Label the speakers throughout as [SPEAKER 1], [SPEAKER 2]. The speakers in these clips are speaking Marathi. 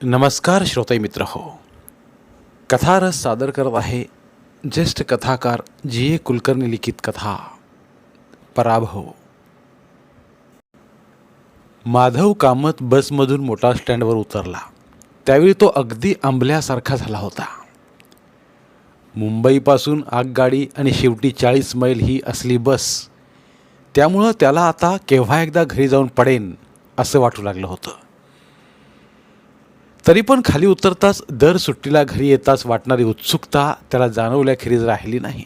[SPEAKER 1] नमस्कार श्रोते मित्र हो. कथारस सादर करत आहे ज्येष्ठ कथाकार जी ए कुलकर्णी लिखित कथा पराभव. माधव कामत बसमधून मोटार स्टँडवर उतरला त्यावेळी तो अगदी आंबल्यासारखा झाला होता. मुंबईपासून आगगाडी आणि शेवटी 40 मैल ही असली बस, त्यामुळं त्याला आता केव्हा एकदा घरी जाऊन पडेन असं वाटू लागलं होतं. तरी पण खाली उतरताच दर सुट्टीला घरी येताच वाटणारी उत्सुकता त्याला जाणवल्याखेरीज राहिली नाही.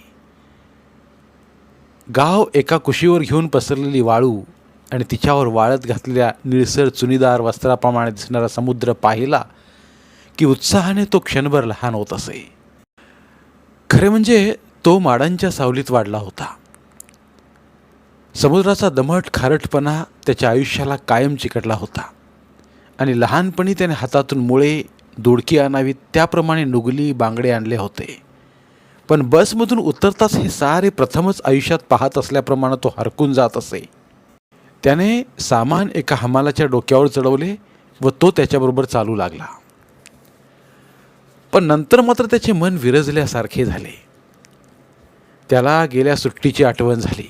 [SPEAKER 1] गाव एका कुशीवर घेऊन पसरलेली वाळू आणि तिच्यावर वाळत घातलेल्या निळसर चुनीदार वस्त्राप्रमाणे दिसणारा समुद्र पाहिला की उत्साहाने तो क्षणभर लहान होत असे. खरे म्हणजे तो माडांच्या सावलीत वाढला होता. समुद्राचा दमट खारटपणा त्याच्या आयुष्याला कायम चिकटला होता आणि लहानपणी त्याने हातातून मुळे दोडकी आणावीत त्याप्रमाणे नुगली बांगडे आणले होते. पण बसमधून उतरताच हे सारे प्रथमच आयुष्यात पाहत असल्याप्रमाणे तो हरकून जात असे. त्याने सामान एका हमालाच्या डोक्यावर चढवले व तो त्याच्याबरोबर चालू लागला. पण नंतर मात्र त्याचे मन विरजल्यासारखे झाले. त्याला गेल्या सुट्टीची आठवण झाली.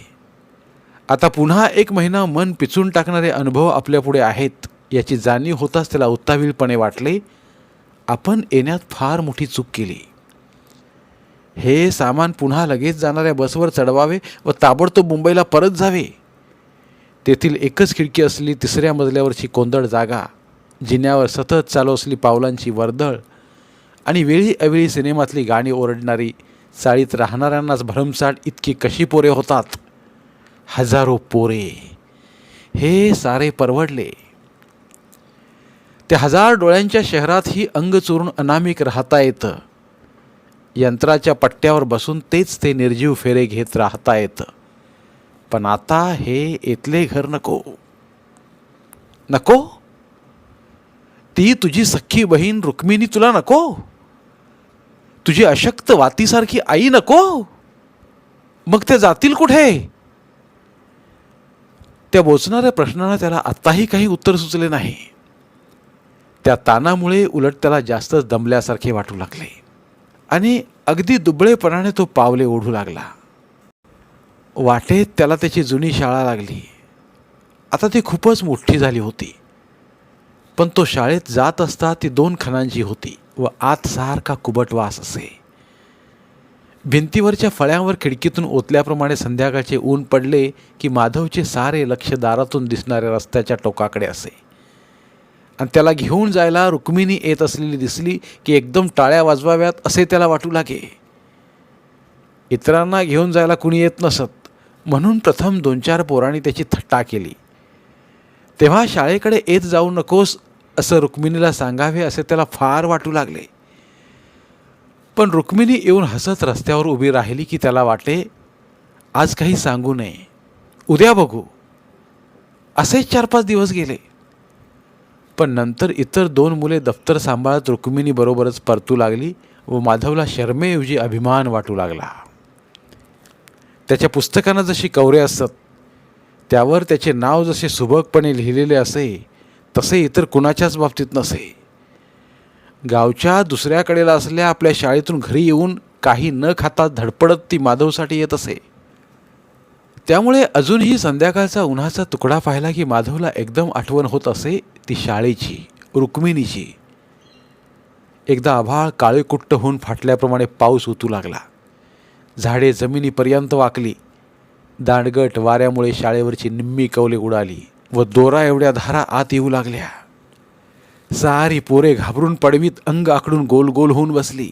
[SPEAKER 1] आता पुन्हा 1 महिना मन पिचून टाकणारे अनुभव आपल्यापुढे आहेत याची जाणीव होताच त्याला उत्ताविलपणे वाटले, आपण येण्यात फार मोठी चूक केली. हे सामान पुन्हा लगेच जाणाऱ्या बसवर चढवावे व ताबडतोब मुंबईला परत जावे. तेथील एकच खिडकी असलेली 3ऱ्या मजल्यावरची कोंदळ जागा, जिन्यावर सतत चालू असलेली पावलांची वर्दळ आणि वेळी अवेळी सिनेमातली गाणी ओरडणारी चाळीत राहणाऱ्यांनाच भरमसाठ इतकी कशी पोरे होतात. हजारो पोरे. हे सारे परवडले. त्या 1000 डोळ्यांच्या शहरातही अंग चोरून अनामिक राहता येतं. यंत्राच्या पट्ट्यावर बसून तेच ते निर्जीव फेरे घेत राहता येतं. पण आता हे इथले घर नको. नको? ती तुझी सख्खी बहीण रुक्मिणी तुला नको? तुझी अशक्त वातीसारखी आई नको? मग ते जातील कुठे? त्या बोचणाऱ्या प्रश्नाला त्याला आत्ताही काही उत्तर सुचले नाही. त्या ताणामुळे उलट त्याला जास्तच दमल्यासारखे वाटू लागले आणि अगदी दुबळेपणाने तो पावले ओढू लागला. वाटेत त्याला त्याची जुनी शाळा लागली. आता ती खूपच मोठी झाली होती, पण तो शाळेत जात असता ती 2 खणांची होती व आत सारखा कुबट वास असे. भिंतीवरच्या फळ्यांवर खिडकीतून ओतल्याप्रमाणे संध्याकाळचे ऊन पडले की माधवचे सारे लक्ष दारातून दिसणाऱ्या रस्त्याच्या टोकाकडे असे आणि त्याला घेऊन जायला रुक्मिणी येत असलेली दिसली की एकदम टाळ्या वाजवाव्यात असे त्याला वाटू लागे. इतरांना घेऊन जायला कुणी येत नसत म्हणून प्रथम 2-4 पोरांनी त्याची थट्टा केली. तेव्हा शाळेकडे येत जाऊ नकोस असं रुक्मिणीला सांगावे असे त्याला फार वाटू लागले. पण रुक्मिणी येऊन हसत रस्त्यावर उभी राहिली की त्याला वाटे, आज काही सांगू नये, उद्या बघू. असेच 4-5 दिवस गेले. पण नंतर इतर 2 मुले दफ्तर सांभाळत रुक्मिणी बरोबरच परतू लागली व माधवला शरमेऐवजी अभिमान वाटू लागला. त्याच्या पुस्तकांना जशी कवरे असतात त्यावर त्याचे नाव जसे सुबकपणे लिहिलेले असे तसे इतर कुणाच्याच बाबतीत नसे. गावच्या दुसऱ्या कडेला असल्या आपल्या शाळेतून घरी येऊन काही न खाता धडपडत ती माधवसाठी येत असे. त्यामुळे अजूनही संध्याकाळचा उन्हाचा तुकडा पाहिला की माधवला एकदम आठवण होत असे ती शाळेची, रुक्मिणीची. एकदा आभाळ काळेकुट्ट होऊन फाटल्याप्रमाणे पाऊस ओतू लागला. झाडे जमिनीपर्यंत वाकली. दांडगट वाऱ्यामुळे शाळेवरची निम्मी कौले उडाली व दोरा एवढ्या धारा आत येऊ लागल्या. सारी पोरे घाबरून पडवीत अंग आखडून गोल गोल होऊन बसली.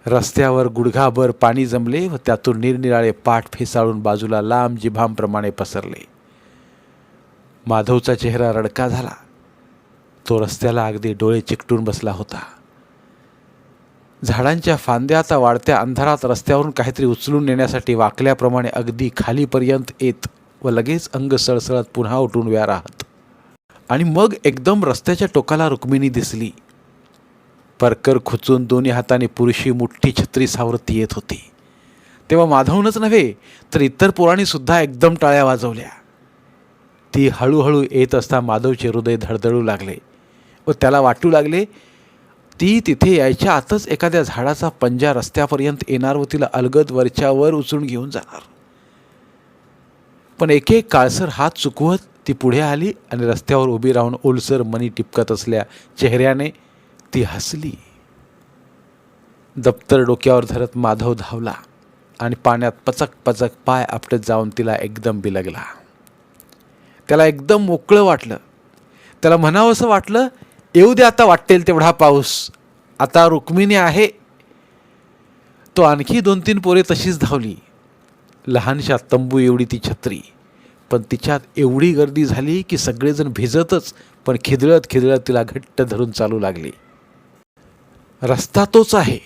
[SPEAKER 1] रस्त्यावर गुडघाभर पाणी जमले व त्यातून निरनिराळे पाठ फेसाळून बाजूला लांब जिभांप्रमाणे पसरले. माधवचा चेहरा रडका झाला. तो रस्त्याला अगदी डोळे चिकटून बसला होता. झाडांच्या फांद्या आता वाढत्या अंधारात रस्त्यावरून काहीतरी उचलून नेण्यासाठी वाकल्याप्रमाणे अगदी खालीपर्यंत येत व लगेच अंग सळसळत पुन्हा उठून उभ्या राहत. आणि मग एकदम रस्त्याच्या टोकाला रुक्मिणी दिसली. परकर खुचून दोन्ही हाताने पुरुषी मोठी छत्री सावरत येत होती. तेव्हा माधवनच नव्हे तर इतर पोरांनी सुद्धा एकदम टाळ्या वाजवल्या. ती हळूहळू येत असता माधवचे हृदय धडधडू लागले व त्याला वाटू लागले ती तिथे यायच्या आतच एखाद्या झाडाचा पंजा रस्त्यापर्यंत येणार व तिला अलगद वरच्यावर उचलून घेऊन जाणार. पण एक एक काळसर हात चुकवत ती पुढे आली आणि रस्त्यावर उभी राहून ओलसर मणी टिपकत असल्या चेहऱ्याने ती हसली. दप्तर डोक्यावर धरत माधव धावला आणि पाण्यात पचक पचक पाय आपटत जाऊन तिला एकदम बिलगला. त्याला एकदम मोकळं वाटलं. त्याला म्हणावंसं वाटलं, येऊ दे आता वाटेल तेवढा पाऊस, आता रुक्मिणी आहे. तो आणखी 2-3 पोरे तशीच धावली. लहानशा तंबू एवढी ती छत्री, पण तिच्यात एवढी गर्दी झाली की सगळेजण भिजतच पण खिदळत खिदळत तिला घट्ट धरून चालू लागली. रस्ता तोच आहे,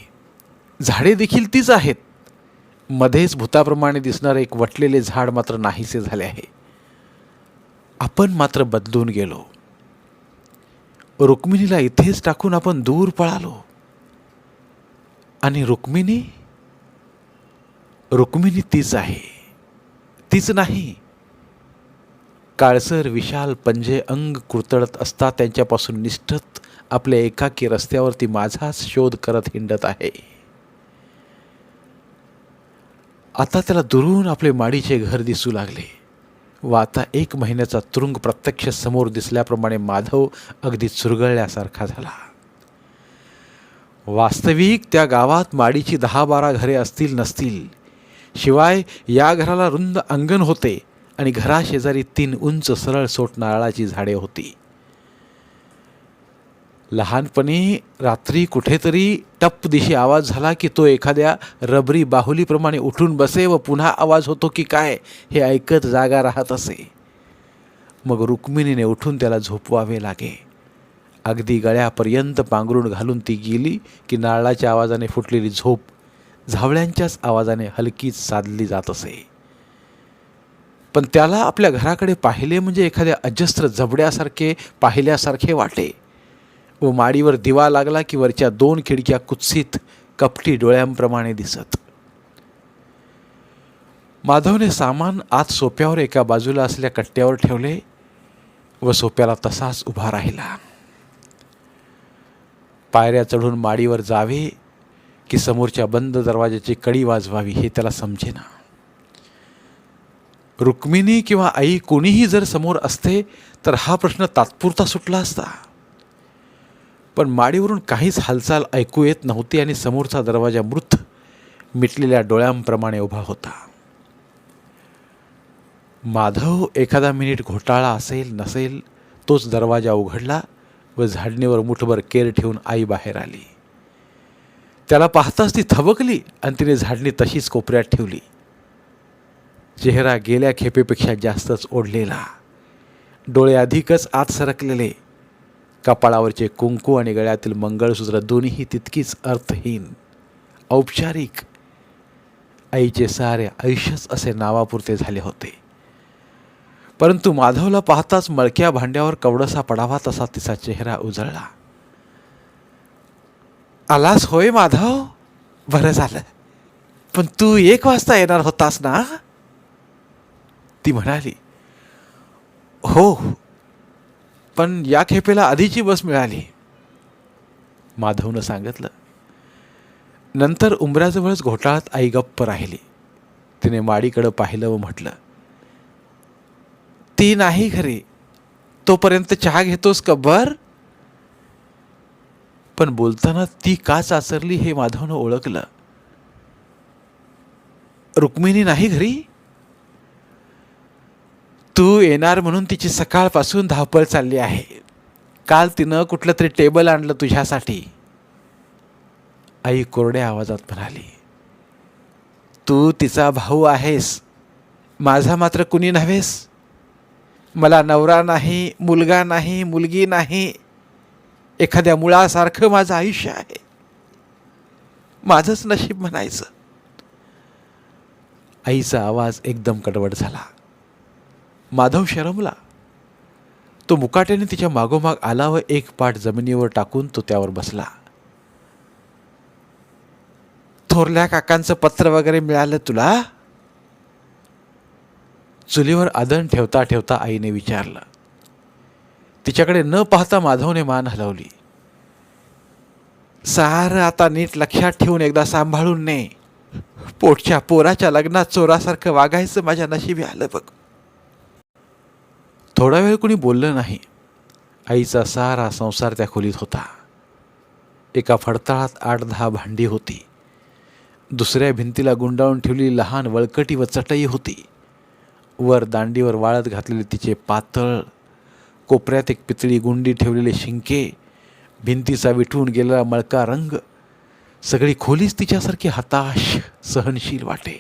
[SPEAKER 1] झाडे देखील तीच आहेत. मध्येच भूताप्रमाणे दिसणारे एक वटलेले झाड मात्र नाहीसे झाले आहे. आपण मात्र बदलून गेलो. रुक्मिणीला इथेच टाकून आपण दूर पळालो. आणि रुक्मिणी तीच आहे, तीच नाही. काळसर विशाल पंजे अंग कुरतडत असता त्यांच्यापासून निष्ठत आपल्या एकाकी रस्त्यावरती माझाच शोध करत हिंडत आहे. आता त्याला दुरून आपले माडीचे घर दिसू लागले व आता 1 महिन्याचा तुरुंग प्रत्यक्ष समोर दिसल्याप्रमाणे माधव अगदी चुरगळल्यासारखा झाला. वास्तविक त्या गावात माडीची 10-12 घरे असतील नसतील. शिवाय या घराला रुंद अंगण होते आणि घराशेजारी 3 उंच सरळ सोट नारळाची झाडे होती. लहानपणी रात्री कुठेतरी टप दिशी आवाज झाला की तो एखाद्या रबरी बाहुलीप्रमाणे उठून बसे व पुन्हा आवाज होतो की काय हे ऐकत जागा राहत असे. मग रुक्मिणीने उठून त्याला झोपवावे लागे. अगदी गळ्यापर्यंत पांघरून घालून ती गेली की नारळाच्या आवाजाने फुटलेली झोप झावळ्यांच्याच आवाजाने हलकीच साधली जात असे. पण त्याला आपल्या घराकडे पाहिले म्हणजे एखाद्या अजस्त्र जबड्यासारखे पाहिल्यासारखे वाटे व माडीवर दिवा लागला की वरच्या 2 खिडक्या कुत्सित कपटी डोळ्यांप्रमाणे दिसत. माधवने सामान आत सोप्यावर एका बाजूला असलेल्या कट्ट्यावर ठेवले व सोप्याला तसाच उभा राहिला. पायऱ्या चढून माडीवर जावे की समोरच्या बंद दरवाजाची कडी वाजवावी हे त्याला समजेना. रुक्मिणी किंवा आई कोणीही जर समोर असते तर हा प्रश्न तात्पुरता सुटला असता. पण माडीवरून काहीच हालचाल ऐकू येत नव्हती आणि समोरचा दरवाजा मृत मिटलेल्या डोळ्यांप्रमाणे उभा होता. माधव एखादा मिनिट घोटाळा असेल नसेल तोच दरवाजा उघडला व झाडणीवर मुठभर केर ठेवून आई बाहेर आली. त्याला पाहताच ती थबकली आणि तिने झाडणी तशीच कोपऱ्यात ठेवली. चेहरा गेल्या खेपेपेक्षा जास्तच ओढलेला, डोळे अधिकच आत सरकलेले, कपाळावरचे कुंकू आणि गळ्यातील मंगळसूत्र दोन्हीही तितकीच अर्थहीन, औपचारिक. आईचे सारे आयुष्यच असे नावापुरते झाले होते. परंतु माधवला पाहताच मळक्या भांड्यावर कवडसा पडावा तसा तिचा चेहरा उजळला. आलास होय माधव, बरं झालं. पण तू 1 वाजता येणार होतास ना? ती म्हणाली. हो, पण या खेपेला आधीची बस मिळाली, माधवनं सांगितलं. नंतर उंबऱ्याजवळच घोटाळत आई गप्प राहिली. तिने माडीकडं पाहिलं व म्हटलं, ती नाही घरी, तोपर्यंत चहा घेतोस का बर? पण बोलताना ती का चाचरली हे माधवनं ओळखलं. रुक्मिणी नाही घरी? तू येणार म्हणून तिची सकाळपासून धावपळ चालली आहे. काल तिनं कुठलं तरी टेबल आणलं तुझ्यासाठी, आई कोरड्या आवाजात म्हणाली. तू तिचा भाऊ आहेस, माझा मात्र कुणी नव्हेस. मला नवरा नाही, मुलगा नाही, मुलगी नाही. एखाद्या मुळासारखं माझं आयुष्य आहे. माझंच नशीब म्हणायचं. आईचा आवाज एकदम कडवट झाला. माधव शरमला. तो मुकाट्याने तिच्या मागोमाग आला व 1 पाट जमिनीवर टाकून तो त्यावर बसला. थोरल्या काकांचं पत्र वगैरे मिळालं तुला? चुलीवर आदण ठेवता ठेवता आईने विचारलं. तिच्याकडे न पाहता माधवने मान हलवली. सारं आता नीट लक्षात ठेवून एकदा सांभाळून ने. पोटच्या पोराच्या लग्नात चोरासारखं वागायचं माझ्या नशिबी आलं बघ. थोडा वेळ कुणी बोललं नाही. आईचा सारा संसार त्या खोलीत होता. एका फडताळात 8-10 भांडी होती. दुसऱ्या भिंतीला गुंडाळून ठेवलेली लहान वळकटी व चटई होती. वर दांडीवर वाळत घातलेले तिचे पातळ, कोपऱ्यात एक पितळी गुंडी ठेवलेले शिंके, भिंतीचा विठून गेलेला मळका रंग, सगळी खोलीच तिच्यासारखी हताश, सहनशील वाटे.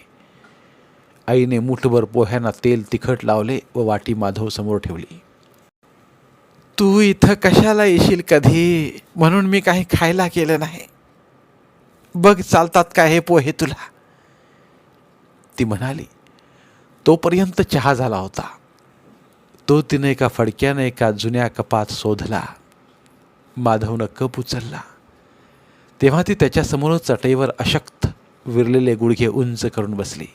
[SPEAKER 1] आईने मुठभर पोह्यांना तेल तिखट लावले व वाटी माधव समोर ठेवली. तू इथं कशाला येशील कधी म्हणून मी काही खायला केलं नाही. बघ चालतात काय हे पोहे तुला, ती म्हणाली. तोपर्यंत चहा झाला होता. तो तिने एका फडक्याने एका जुन्या कपात शोधला. माधवनं कप उचलला तेव्हा ती त्याच्यासमोरच चटईवर अशक्त विरलेले गुडघे उंच करून बसली.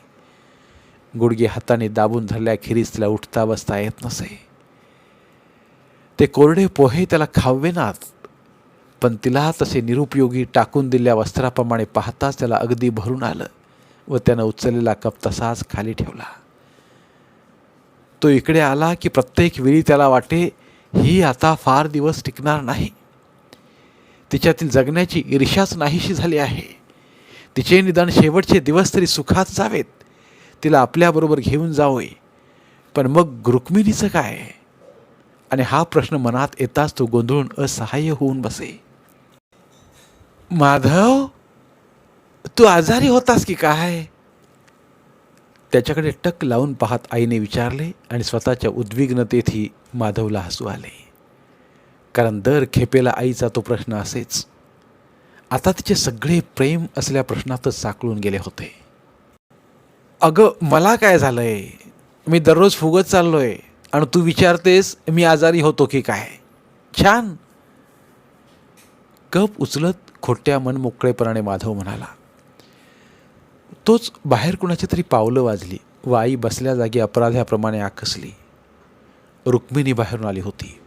[SPEAKER 1] गुडघे हाताने दाबून धरल्याखेरीज तिला उठता बसता येत नसे. ते कोरडे पोहे त्याला खावेनात, पण तिला तसे निरुपयोगी टाकून दिलेल्या वस्त्राप्रमाणे पाहताच त्याला अगदी भरून आलं व त्यानं उचललेला कप तसाच खाली ठेवला. तो इकडे आला की प्रत्येक वेळी त्याला वाटे ही आता फार दिवस टिकणार नाही. तिच्यातील जगण्याची ईर्ष्याच नाहीशी झाली आहे. तिचे निदान शेवटचे दिवस तरी सुखात जावेत, तिला आपल्याबरोबर घेऊन जावे. पण मग रुक्मिणीचं काय? आणि हा प्रश्न मनात येताच तो गोंधळून असहाय्य होऊन बसे. माधव, तू आजारी होतास की काय? त्याच्याकडे टक लावून पाहत आईने विचारले आणि स्वतःच्या उद्विग्नतेतही माधवला हसू आले. कारण दर खेपेला आईचा तो प्रश्न असेच. आता तिचे सगळे प्रेम असल्या प्रश्नातच साकळून गेले होते. अगं मला काय झालंय? मी दररोज फुगत चाललोय आणि तू विचारतेस मी आजारी होतो की काय? छान. कप उचलत खोट्या मनमोकळेपणाने माधव म्हणाला. तोच बाहेर कुणाची तरी पावलं वाजली व आई बसल्या जागी अपराध्याप्रमाणे आकसली. रुक्मिणी बाहेरून आली होती.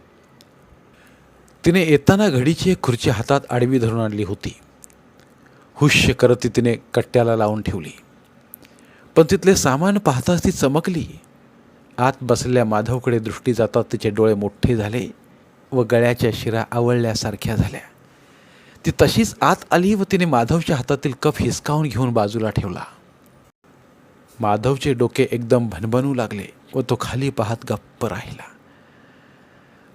[SPEAKER 1] तिने येताना घडीची एक खुर्ची हातात आडवी धरून आणली होती. हुश्य करत ती तिने कट्ट्याला लावून ठेवली. पण तिथले सामान पाहताच ती चमकली. आत बसलेल्या माधवकडे दृष्टी जातात तिचे डोळे मोठे झाले व गळ्याच्या शिरा आवळल्यासारख्या झाल्या. ती तशीच आत आली व तिने माधवच्या हातातील कप हिसकावून घेऊन बाजूला ठेवला. माधवचे डोके एकदम भणभणू लागले व तो खाली पाहत गप्प राहिला.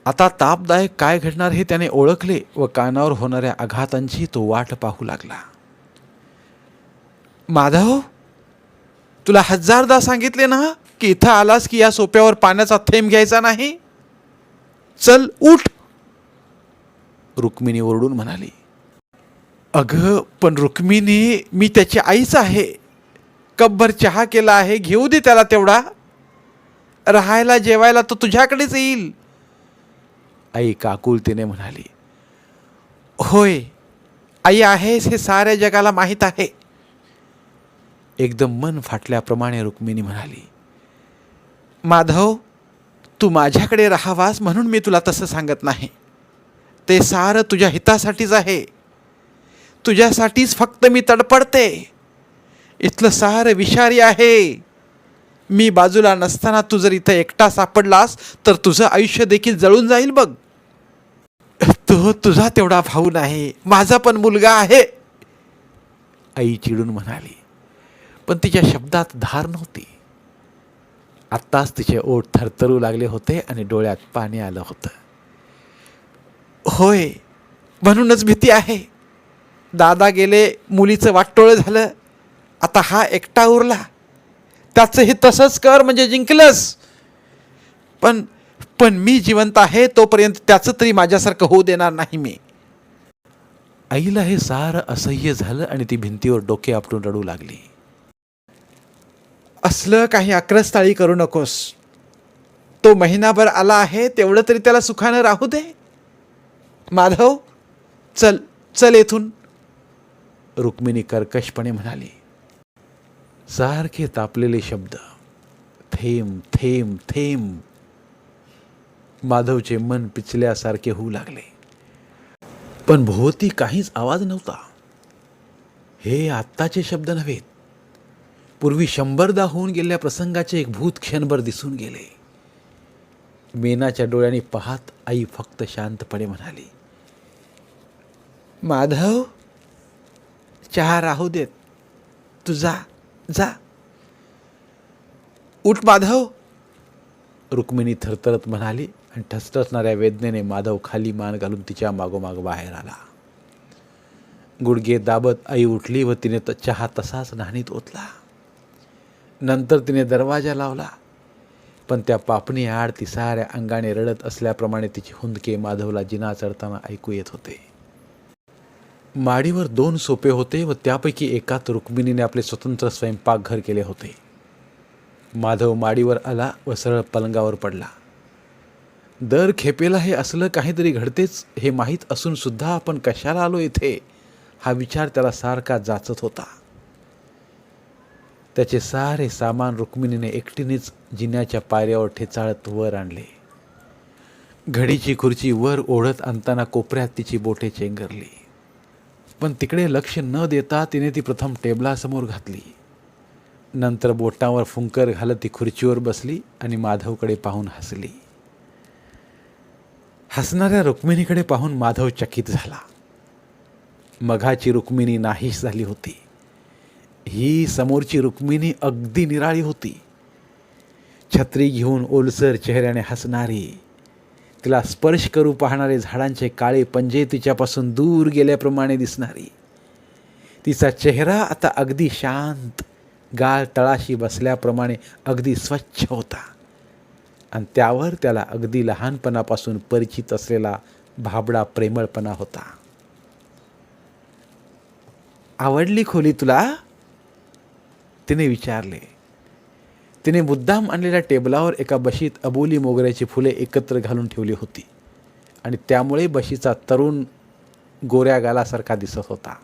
[SPEAKER 1] आता तापदायक काय घडणार हे त्याने ओळखले व कानावर होणाऱ्या आघातांची तो वाट पाहू लागला. माधव, तुला 1000दा सांगितले ना की इथं आलास की या सोप्यावर पाण्याचा थेंब घ्यायचा नाही. चल उठ, रुक्मिणी ओरडून म्हणाली. अगं पण रुक्मिणी, मी त्याची आईच आहे. कपभर चहा केला आहे, घेऊ दे त्याला तेवढा. राहायला जेवायला तो तुझ्याकडेच येईल, आई काकुलतेने म्हणाली. होय, आई आहेस हे साऱ्या जगाला माहीत आहे, एकदम मन फाटल्याप्रमाणे रुक्मिणी म्हणाली. माधव, तू माझ्याकडे राहावास म्हणून मी तुला तसं सांगत नाही. ते सारं तुझ्या हितासाठीच आहे. तुझ्यासाठीच फक्त मी तडपडते. इथलं सारं विषारी आहे. मी बाजूला नसताना तू जर इथं एकटा सापडलास तर तुझं आयुष्य देखील जळून जाईल बघ. तो तुझा तेवढा भाऊ नाही, माझा पण मुलगा आहे, आई चिडून म्हणाली. पण तिच्या शब्दात धार नव्हती. आत्ताच तिचे ओठ थरथरू लागले होते आणि डोळ्यात पाणी आलं होतं. होय, म्हणूनच भीती आहे. दादा गेले, मुलीचं वाटोळं झालं, आता हा एकटा उरला. त्याचं हे तसंच कर म्हणजे जिंकलंस. पण पण मी जिवंत आहे तोपर्यंत त्याचं तरी माझ्यासारखं होऊ देणार नाही मी. आईला हे सारं असह्य झालं आणि ती भिंतीवर डोके आपटून रडू लागली. असलं काही आक्रस्ताळी करू नकोस. तो महिनाभर आला आहे, तेवढं तरी त्याला सुखानं राहू दे. माधव, चल चल येथून, रुक्मिणी कर्कशपणे म्हणाली. सारखे तापलेले शब्द, थेंब थेंब थेंब. माधवचे मन पिचल्यासारखे होऊ लागले. पण भोवती काहीच आवाज नव्हता. हे आत्ताचे शब्द नव्हेत. पूर्वी 100दा होऊन गेलेल्या प्रसंगाचे एक भूत क्षणभर दिसून गेले. मेनाच्या डोळ्यांनी पाहत आई फक्त शांतपणे म्हणाली, माधव, चहा राहू देत, तू जा जा. उठ माधव, रुक्मिणी थरथरत म्हणाली आणि ठसठसणाऱ्या वेदनेने माधव खाली मान घालून तिच्या मागोमाग बाहेर आला. गुडघे दाबत आई उठली व तिने चहा तसाच न्हाणीत ओतला. नंतर तिने दरवाजा लावला. पण त्या पापणी आड ती साऱ्या अंगाने रडत असल्याप्रमाणे तिचे हुंदके माधवला जिना चढताना ऐकू येत होते. माडीवर 2 सोपे होते व त्यापैकी एकात रुक्मिणीने आपले स्वतंत्र स्वयंपाकघर केले होते. माधव माडीवर आला व सरळ पलंगावर पडला. दर खेपेला हे असलं काहीतरी घडतेच हे माहीत असून सुद्धा आपण कशाला आलो इथे हा विचार त्याला सारखा जाचत होता. त्याचे सारे सामान रुक्मिणीने एकटीनेच जिन्याच्या पायऱ्यावर ठेचाळत वर आणले. घडीची खुर्ची वर ओढत आणताना कोपऱ्यात तिची बोटे चेंगरली. पण तिकडे लक्ष न देता तिने ती प्रथम टेबलासमोर घातली. नंतर बोटांवर फुंकर घालत ती खुर्चीवर बसली आणि माधवकडे पाहून हसली. हसणाऱ्या रुक्मिणीकडे पाहून माधव चकित झाला. मघाची रुक्मिणी नाहीस झाली होती. ही समोरची रुक्मिणी अगदी निराळी होती. छत्री घेऊन ओलसर चेहऱ्याने हसणारी, तिला स्पर्श करू पाहणारे झाडांचे काळे पंजे तिच्यापासून दूर गेल्याप्रमाणे दिसणारी. तिचा चेहरा आता अगदी शांत, गाल तळाशी बसल्याप्रमाणे अगदी स्वच्छ होता आणि त्यावर त्याला अगदी लहानपणापासून परिचित असलेला भाबडा प्रेमळपणा होता. आवडली खोली तुला? तिने विचारले. तिने मुद्दाम आणलेल्या टेबलावर एका बशीत अबोली मोगऱ्याची फुले एकत्र घालून ठेवली होती आणि त्यामुळे बशीचा तरुण गोऱ्या गालासारखा दिसत होता.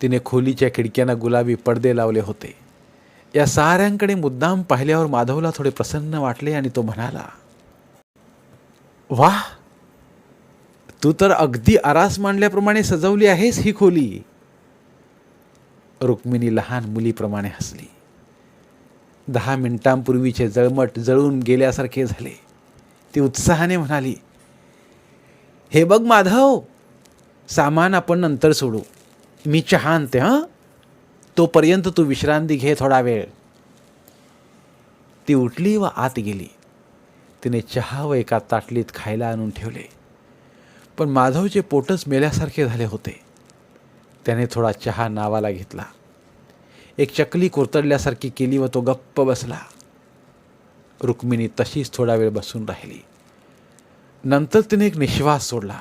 [SPEAKER 1] तिने खोलीच्या खिडक्यांना गुलाबी पडदे लावले होते. या साऱ्यांकडे मुद्दाम पाहिल्यावर माधवला थोडे प्रसन्न वाटले आणि तो म्हणाला, वाह, तू तर अगदी आरास मांडल्याप्रमाणे सजवली आहेस ही खोली. रुक्मिणी लहान मुलीप्रमाणे हसली. 10 मिनिटांपूर्वीचे जळमट जळून गेल्यासारखे झाले. ती उत्साहाने म्हणाली, हे बघ माधव, सामान आपण नंतर सोडू. मी चहा आणते हं. तोपर्यंत तू विश्रांती घे थोडा वेळ. ती उठली व आत गेली. तिने चहा व एका ताटलीत खायला आणून ठेवले. पण माधवचे पोटच मेल्यासारखे झाले होते. त्याने थोडा चहा नावाला घेतला. एक चकली कोरतडल्यासारखी केली व तो गप्प बसला. रुक्मिणी तशीच थोडा वेळ बसून राहिली. नंतर तिने एक निश्वास सोडला.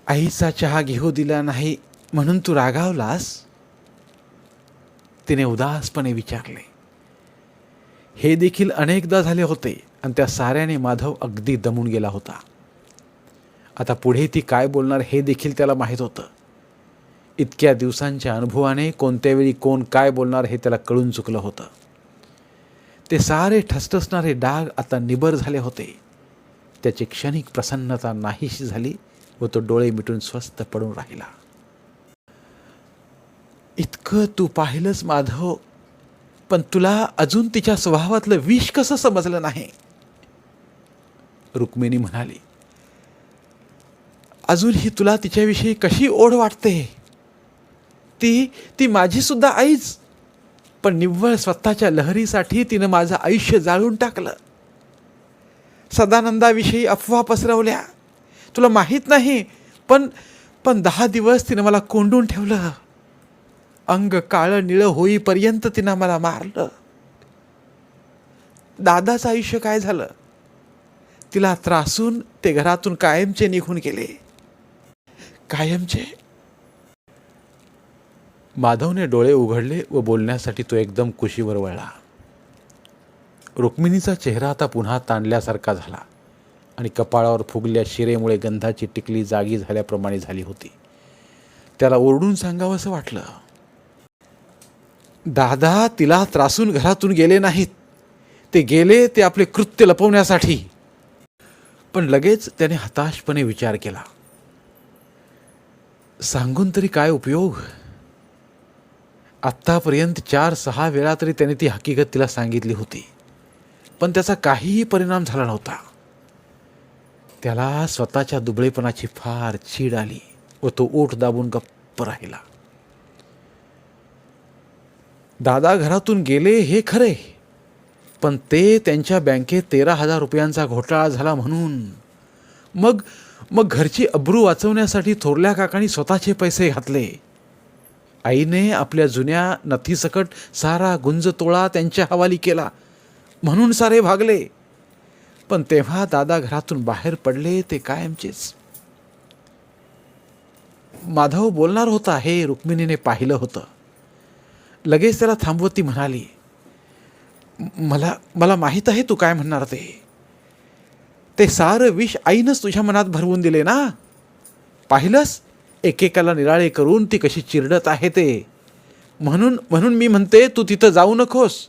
[SPEAKER 1] आईचा चहा घेऊ दिला नाही म्हणून तू रागावलास? तिने उदासपणे विचारले. हे देखील अनेकदा झाले होते आणि त्या साऱ्याने माधव अगदी दमून गेला होता. आता पुढे ती काय बोलणार हे देखील त्याला माहीत होतं. इतक्या दिवसांच्या अनुभवाने कोणत्या वेळी कोण काय बोलणार हे त्याला कळून चुकलं होतं. ते सारे ठसठसणारे डाग आता निबर झाले होते. त्याची क्षणिक प्रसन्नता नाहीशी झाली व तो डोळे मिटून स्वस्थ पडून राहिला. इतकं तू पाहिलंस माधव, पण तुला अजून तिच्या स्वभावातलं विष कसं समजलं नाही? रुक्मिणी म्हणाली, अजूनही तुला तिच्याविषयी कशी ओढ वाटते? ती माझी सुद्धा आईच, पण निव्वळ स्वतःच्या लहरीसाठी तिनं माझं आयुष्य जाळून टाकलं. सदानंदाविषयी अफवा पसरवल्या. तुला माहीत नाही, पण 10 दिवस तिनं मला कोंडून ठेवलं. अंग काळं निळं होईपर्यंत तिनं मला मारलं. दादाचं आयुष्य काय झालं? तिला त्रासून ते घरातून कायमचे निघून गेले. कायमचे. माधवने डोळे उघडले व बोलण्यासाठी तो एकदम कुशीवर वळला. रुक्मिणीचा चेहरा आता पुन्हा ताणल्यासारखा झाला आणि कपाळावर फुगल्या शिरेमुळे गंधाची टिकली जागी झाल्याप्रमाणे झाली होती. त्याला ओरडून सांगावंसं वाटलं, दादा तिला त्रासून घरातून गेले नाहीत. ते गेले ते आपले कृत्य लपवण्यासाठी. पण लगेच त्याने हताशपणे विचार केला, सांगून तरी काय उपयोग. आत्तापर्यंत 4-6 वेळा तरी त्याने ती हकीकत तिला सांगितली होती, पण त्याचा काहीही परिणाम झाला नव्हता. त्याला स्वतःच्या दुबळेपणाची फार चीड आली व तो ओठ दाबून गप्प राहिला. दादा घरातून गेले हे खरे, पण ते त्यांच्या बँकेत 13,000 रुपयांचा घोटाळा झाला म्हणून मग मग घरची अब्रू वाचवण्यासाठी थोरल्या काकांनी स्वतःचे पैसे घातले. आईने आपल्या जुन्या नथीसकट सारा गुंजतोळा त्यांच्या हवाली केला म्हणून सारे भागले. पण तेव्हा दादा घरातून बाहेर पडले ते कायमचेच. माधव बोलणार होता हे रुक्मिणीने पाहिलं होतं. लगेच त्याला थांबवत ती म्हणाली, मला माहीत आहे तू काय म्हणणार. ते सारं विष आईनंच तुझ्या मनात भरवून दिले ना. पाहिलंस एकेकाला निराळे करून ती कशी चिरडत आहे ते. म्हणून मी म्हणते तू तिथं जाऊ नकोस.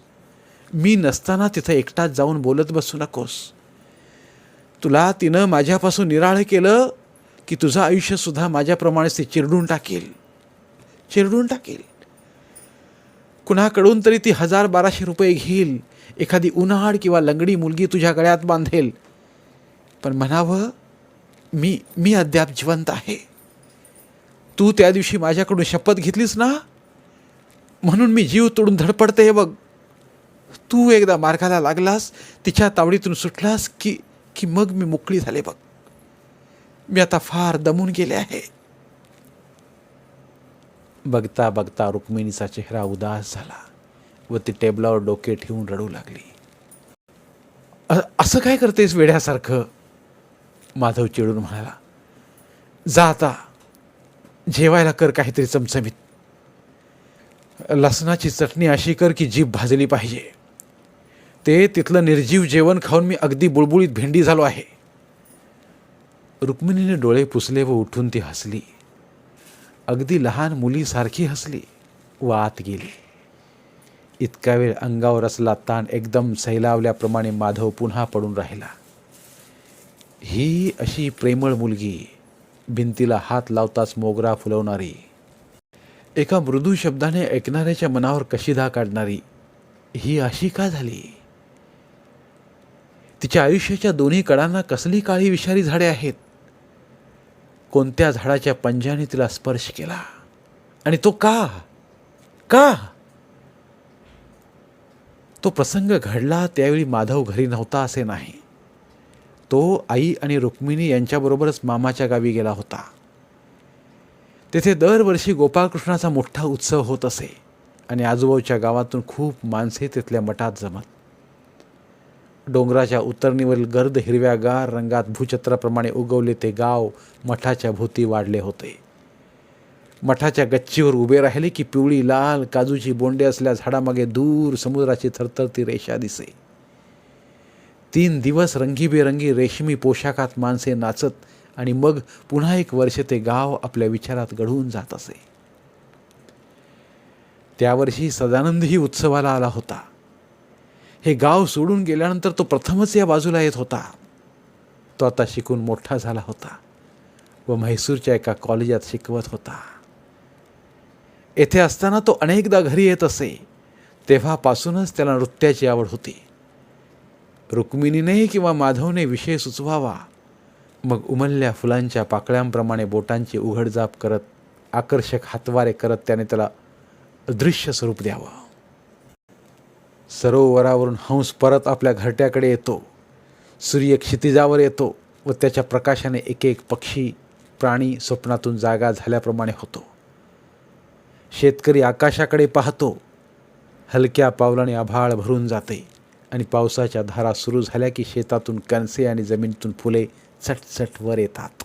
[SPEAKER 1] मी नसताना तिथं एकटाच जाऊन बोलत बसू नकोस. तुला तिनं माझ्यापासून निराळं केलं की तुझं आयुष्यसुद्धा माझ्याप्रमाणेच ते चिरडून टाकेल. कुणाकडून तरी ती 1,000-1,200 रुपये घेईल. एखादी उन्हाळ किंवा लंगडी मुलगी तुझ्या गळ्यात बांधेल. पण म्हणावं, मी अद्याप जिवंत आहे. तू त्या दिवशी माझ्याकडून शपथ घेतलीस ना, म्हणून मी जीव तोडून धडपडते बघ. तू एकदा मार्गाला लागलास, तिच्या तावडीतून सुटलास की मग मी मोकळी झाले बघ. मी आता फार दमून गेले आहे. बघता बघता रुक्मिणीचा चेहरा उदास झाला व ती टेबलावर डोके ठेवून रडू लागली. असं काय करतेस वेड्यासारखं, माधव चिडून म्हणाला. जा आता जेवायला कर काहीतरी चमचमीत. लसणाची चटणी अशी कर की जीभ भाजली पाहिजे. ते तिथलं निर्जीव जेवण खाऊन मी अगदी बुळबुळीत भेंडी झालो आहे. रुक्मिणीने डोळे पुसले व उठून ती हसली. अगदी लहान मुलीसारखी हसली व आत गेली. इतका वेळ अंगावर असला ताण एकदम सैलावल्याप्रमाणे माधव पुन्हा पडून राहिला. ही अशी प्रेमळ मुलगी, भिंतीला हात लावताच मोगरा फुलवणारी, एका मृदू शब्दाने ऐकणाऱ्याच्या मनावर कशीदा काढणारी, ही अशी का झाली. तिच्या आयुष्याच्या दोन्ही कडांना कसली काळी विषारी झाडे आहेत. कोणत्या झाडाच्या पंजाने तिला स्पर्श केला आणि तो का. तो प्रसंग घडला त्यावेळी माधव घरी नव्हता असे नाही. तो आई आणि रुक्मिणी यांच्याबरोबरच मामाच्या गावी गेला होता. तेथे दरवर्षी गोपाळकृष्णाचा मोठा उत्सव होत असे आणि आजूबाजूच्या गावातून खूप माणसे तिथल्या मठात जमत. डोंगराच्या उतरणीवरील गर्द हिरव्यागार रंगात भूछत्राप्रमाणे उगवले ते गाव मठाच्या भोवती वाढले होते. मठाच्या गच्चीवर उभे राहिले की पिवळी लाल काजूची बोंडे असल्या झाडामागे दूर समुद्राची थरथरती रेषा दिसे. 3 दिवस रंगीबेरंगी रेशमी पोशाखात माणसे नाचत आणि मग पुन्हा एक वर्ष ते गाव आपल्या विचारात गढून जात असे. त्यावर्षी सदानंदही उत्सवाला आला होता. हे गाव सोडून गेल्यानंतर तो प्रथमच या बाजूला येत होता. तो आता शिकून मोठा झाला होता व म्हैसूरच्या एका कॉलेजात शिकवत होता. येथे असताना तो अनेकदा घरी येत असे. तेव्हापासूनच त्याला नृत्याची आवड होती. रुक्मिणीने किंवा माधवने विषय सुचवावा, मग उमलल्या फुलांच्या पाकळ्यांप्रमाणे बोटांची उघडझाप करत, आकर्षक हातवारे करत त्याने त्याला अदृश्य स्वरूप द्यावं. सरोवरावरून हंस परत आपल्या घरट्याकडे येतो. सूर्य क्षितिजावर येतो व त्याच्या प्रकाशाने एक एक पक्षी प्राणी स्वप्नातून जागा झाल्याप्रमाणे होतो. शेतकरी आकाशाकडे पाहतो. हलक्या पावलाने आभाळ भरून जाते आणि पावसाच्या धारा सुरू झाल्या की शेतातून कणसे आणि जमिनीतून फुले चटचट वर येतात.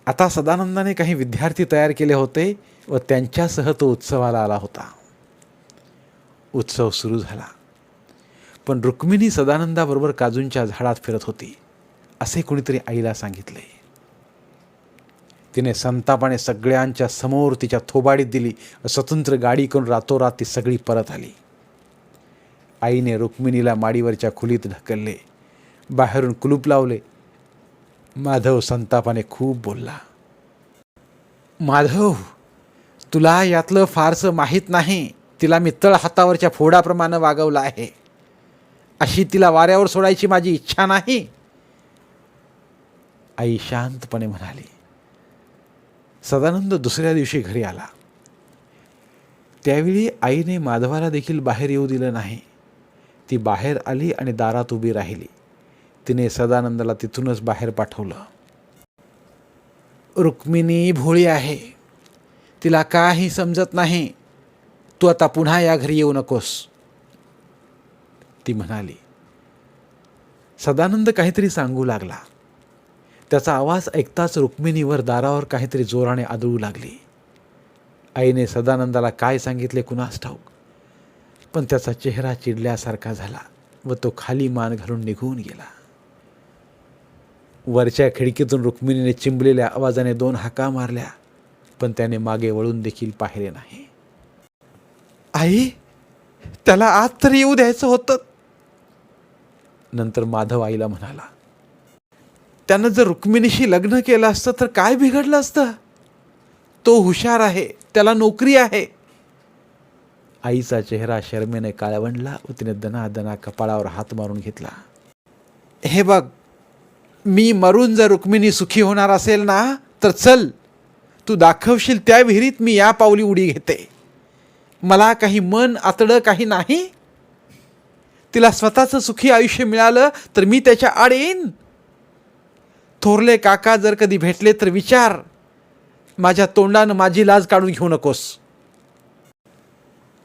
[SPEAKER 1] आता सदानंदाने काही विद्यार्थी तयार केले होते व त्यांच्यासह तो उत्सवाला आला होता. उत्सव सुरू झाला, पण रुक्मिणी सदानंदाबरोबर काजूंच्या झाडात फिरत होती असे कुणीतरी आईला सांगितले. तिने संतापाने सगळ्यांच्या समोर तिच्या थोबाडीत दिली. स्वतंत्र गाडी करून रातोरात ती सगळी परत आली. आईने रुक्मिणीला माडीवरच्या खोलीत ढकलले, बाहेरून कुलूप लावले. माधव संतापाने खूप बोलला. माधव, तुला यातलं फारसं माहीत नाही. तिला मी तळ हातावरच्या फोडाप्रमाणे वागवलं आहे. अशी तिला वाऱ्यावर सोडायची माझी इच्छा नाही. आई शांतपणे म्हणाली. सदानंद दुसऱ्या दिवशी घरी आला. त्यावेळी आईने माधवाला देखील बाहेर येऊ दिलं नाही. ती बाहेर आली आणि दारात उभी राहिली. तिने सदानंदाला तिथूनच बाहेर पाठवलं. रुक्मिणी भोळी आहे, तिला काही समजत नाही. तू आता पुन्हा या घरी येऊ नकोस, ती म्हणाली. सदानंद काहीतरी सांगू लागला. त्याचा आवाज ऐकताच रुक्मिणीवर दारावर काहीतरी जोराने आदळू लागली. आईने सदानंदाला काय सांगितले कुणास ठाऊक, पण त्याचा चेहरा चिडल्यासारखा झाला व तो खाली मान घालून निघून गेला. वरच्या खिडकीतून रुक्मिणीने चिंबलेल्या आवाजाने 2 हाका मारल्या, पण त्याने मागे वळून देखील पाहिले नाही. आई, त्याला आत तरी येऊ द्यायचं होतं. नंतर माधव आईला म्हणाला, त्यानं जर रुक्मिणीशी लग्न केलं असतं तर काय बिघडलं असतं? तो हुशार आहे, त्याला नोकरी आहे. आईचा चेहरा शरमेने काळवंडला व तिने दनादना कपाळावर हात मारून घेतला. हे बघ, मी मरून जर रुक्मिणी सुखी होणार असेल ना, तर चल, तू दाखवशील त्या विहिरीत मी या पावली उडी घेते. मला काही मन आतडं काही नाही. तिला स्वतःचं सुखी आयुष्य मिळालं तर मी त्याच्या आड येईन. थोरले काका जर कधी भेटले तर विचार. माझ्या तोंडानं माझी लाज काढून घेऊ नकोस.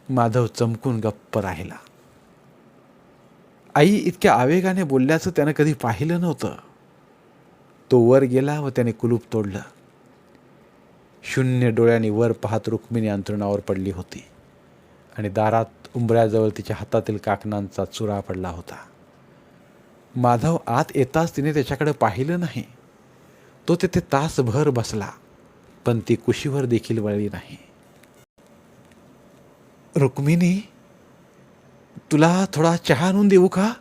[SPEAKER 1] माधव चमकून गप्प राहिला. आई इतक्या आवेगाने बोलल्याचं त्यानं कधी पाहिलं नव्हतं. तो वर गेला व त्याने कुलूप तोडलं. शून्य डोळ्यांनी वर पाहत रुक्मिणी अंथरुणावर पडली होती आणि दारात उंबऱ्याजवळ तिच्या हातातील काकणांचा चुरा पडला होता. माधव आत येताच तिने त्याच्याकडे पाहिलं नाही. तो तिथे तासभर बसला, पण ती कुशीवर देखील वळली नाही. रुक्मिणी, तुला थोडा चहा आणून देऊ का?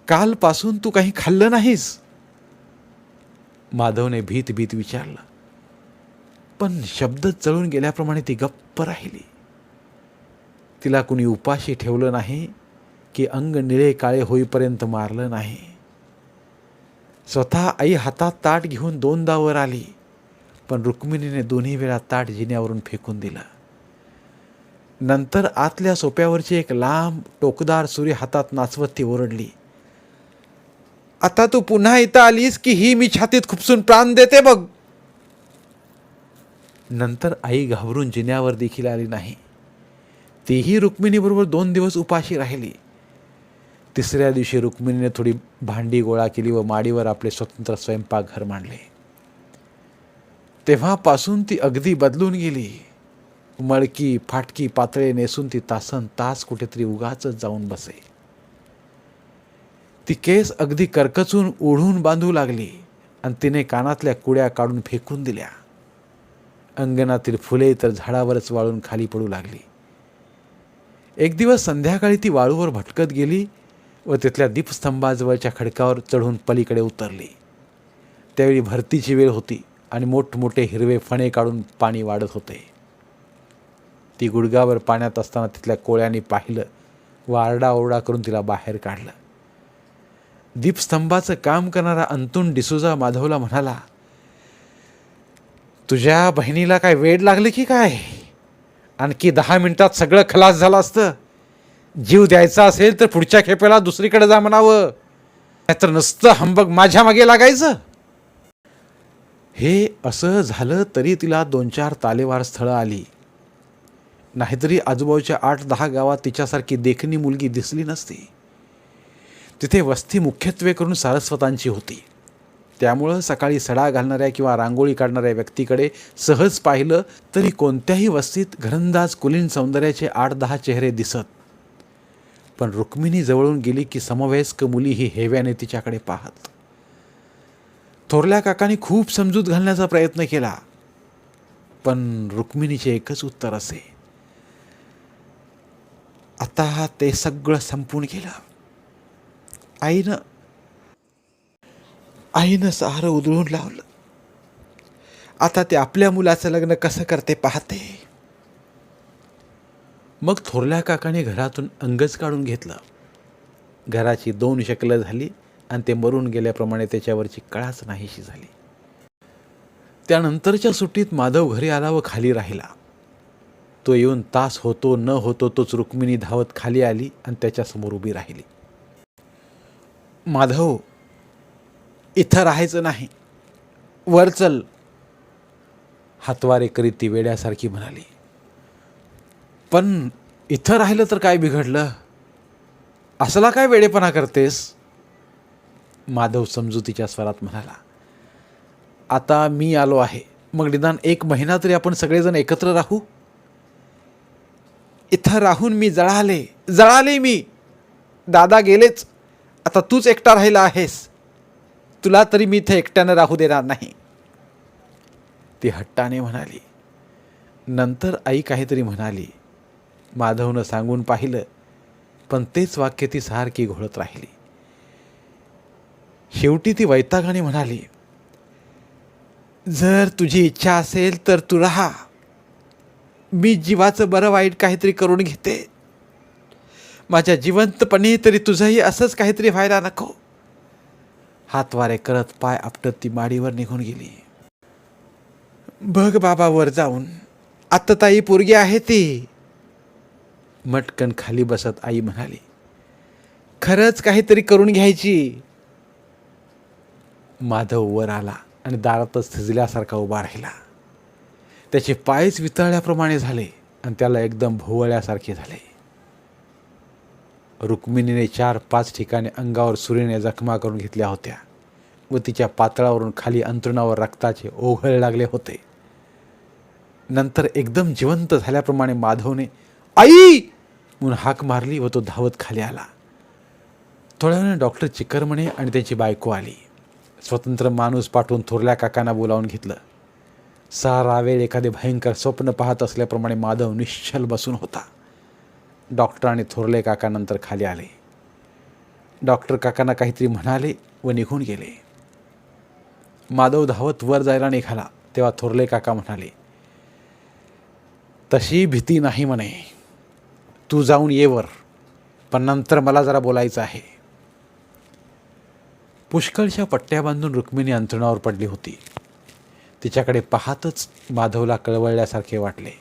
[SPEAKER 1] कालपासून तू काही खाल्लं नाहीस, माधवने भीत भीत विचारलं. पण शब्द चळून गेल्याप्रमाणे ती गप्प राहिली. तिला कुणी उपाशी ठेवलं नाही की अंग निळे काळे होईपर्यंत मारलं नाही. स्वतः आई हातात ताट घेऊन 2दा वर आली, पण रुक्मिणीने 2ही वेळा ताट जिन्यावरून फेकून दिलं. नंतर आतल्या सोप्यावरची एक लांब टोकदार सुरी हातात नाचवत ती ओरडली. आता तू पुन्हा इथं आलीस की ही मी छातीत खुपसून प्राण देते बघ. नंतर आई घाबरून जिन्यावर देखील आली नाही. तीही रुक्मिणीबरोबर 2 दिवस उपाशी राहिली. तिसऱ्या दिवशी रुक्मिणीने थोडी भांडी गोळा केली व माडीवर आपले स्वतंत्र स्वयंपाकघर मांडले. तेव्हापासून ती अगदी बदलून गेली. मळकी फाटकी पातळे नेसून ती तासन तास कुठेतरी उगाचच जाऊन बसे. ती केस अगदी करकचून ओढून बांधू लागली आणि तिने कानातल्या कुड्या काढून फेकून दिल्या. अंगणातील फुले तर झाडावरच वाळून खाली पडू लागली. एक दिवस संध्याकाळी ती वाळूवर भटकत गेली व तिथल्या दीपस्तंभाजवळच्या खडकावर चढून पलीकडे उतरली. त्यावेळी भरतीची वेळ होती आणि मोठमोठे हिरवे फणे काढून पाणी वाढत होते. ती गुडघावर पाण्यात असताना तिथल्या कोळ्यांनी पाहिलं व आरडाओरडा करून तिला बाहेर काढलं. दीपस्तंभाचं काम करणारा अंतुन डिसोजा माधवला म्हणाला, तुझ्या बहिणीला काय वेड लागले की काय? आणखी 10 मिनिटात सगळं खलास झालं असतं. जीव द्यायचा असेल तर पुढच्या खेपेला दुसरीकडे जा म्हणावं, नाहीतर नुसतं हंबग माझ्या मागे लागायचं. हे असं झालं तरी तिला 2-4 तालेवार स्थळं आली. नाहीतरी आजूबाजूच्या 8-10 गावात तिच्यासारखी देखणी मुलगी दिसली नसती. तिथे वस्ती मुख्यत्वे करून सारस्वतांची होती. त्यामुळं सकाळी सडा घालणाऱ्या किंवा रांगोळी काढणाऱ्या व्यक्तीकडे सहज पाहिलं तरी कोणत्याही वस्तीत घरंदाज कुलीन सौंदर्याचे 8-10 चेहरे दिसत. पण रुक्मिणी जवळून गेली की समवयस्क मुली ही हेव्याने तिच्याकडे पाहत. थोरल्या काकांनी खूप समजूत घालण्याचा प्रयत्न केला, पण रुक्मिणीचे एकच उत्तर असे, आता ते सगळं संपून गेलं. आईनं आईनं सारं उधळून लावलं. आता ते आपल्या मुलाचं लग्न कसं करते पाहते. मग थोरल्या काकाने घरातून अंगच काढून घेतलं. घराची 2 शकलं झाली आणि ते मरून गेल्याप्रमाणे त्याच्यावरची कळाच नाहीशी झाली. त्यानंतरच्या सुट्टीत माधव घरी आला व खाली राहिला. तो येऊन तास होतो न होतो तोच रुक्मिणी धावत खाली आली आणि त्याच्यासमोर उभी राहिली. माधव, इथं राहायचं नाही, वर चल, हातवारे करीत ती वेड्यासारखी म्हणाली. पण इथं राहिलं तर काय बिघडलं? असला काय वेडेपणा करतेस? माधव समजुतीच्या स्वरात म्हणाला. आता मी आलो आहे, मग निदान 1 महिना तरी आपण सगळेजण एकत्र राहू. इथं राहून मी जळाले मी. दादा गेलेच, आता तूच एकटा राहिला आहेस. तुला तरी मी इथं एकट्यानं राहू देणार नाही, ती हट्टाने म्हणाली. नंतर आई काहीतरी म्हणाली. माधवनं सांगून पाहिलं, पण तेच वाक्य ती सारखी घोळत राहिली. शेवटी ती वैतागाने म्हणाली, जर तुझी इच्छा असेल तर तू राहा. मी जीवाचं बरं वाईट काहीतरी करून घेते. माझ्या जिवंतपणी तरी तुझंही असंच काहीतरी व्हायला नको. हातवारे करत पाय आपटत ती माडीवर निघून गेली. बघ बाबा वर जाऊन, आत्ताताई पोरगी आहे ती, मटकन खाली बसत आई म्हणाली. खरंच काहीतरी करून घ्यायची. माधव वर आला आणि दारातच थिजल्यासारखा उभा राहिला. त्याचे पायच वितळल्याप्रमाणे झाले आणि त्याला एकदम भोवळ्यासारखे झाले. रुक्मिणीने 4-5 ठिकाणी अंगावर सुरीने जखमा करून घेतल्या होत्या व तिच्या पातळावरून खाली अंथरुणावर रक्ताचे ओघळ लागले होते. नंतर एकदम जिवंत झाल्याप्रमाणे माधवने आई म्हणून हाक मारली व तो धावत खाली आला. थोड्या वेळाने डॉक्टर चिकरमणे आणि त्याची बायको आली. स्वतंत्र माणूस पाठवून थोरल्या काकांना बोलावून घेतलं. सारा वेळ एखादे भयंकर स्वप्न पाहत असल्याप्रमाणे माधव निश्चल बसून होता. डॉक्टर आणि थोरले काका नंतर खाली आले. डॉक्टर काकांना काहीतरी म्हणाले व निघून गेले. माधव धावत वर जायला निघाला तेव्हा थोरले काका म्हणाले, तशी भीती नाही म्हणे, तू जाऊन ये वर, पण नंतर मला जरा बोलायचं आहे. पुष्कळशा पट्ट्या बांधून रुक्मिणी अंथरुणावर पडली होती. तिच्याकडे पाहतच माधवला कळवळल्यासारखे वाटले,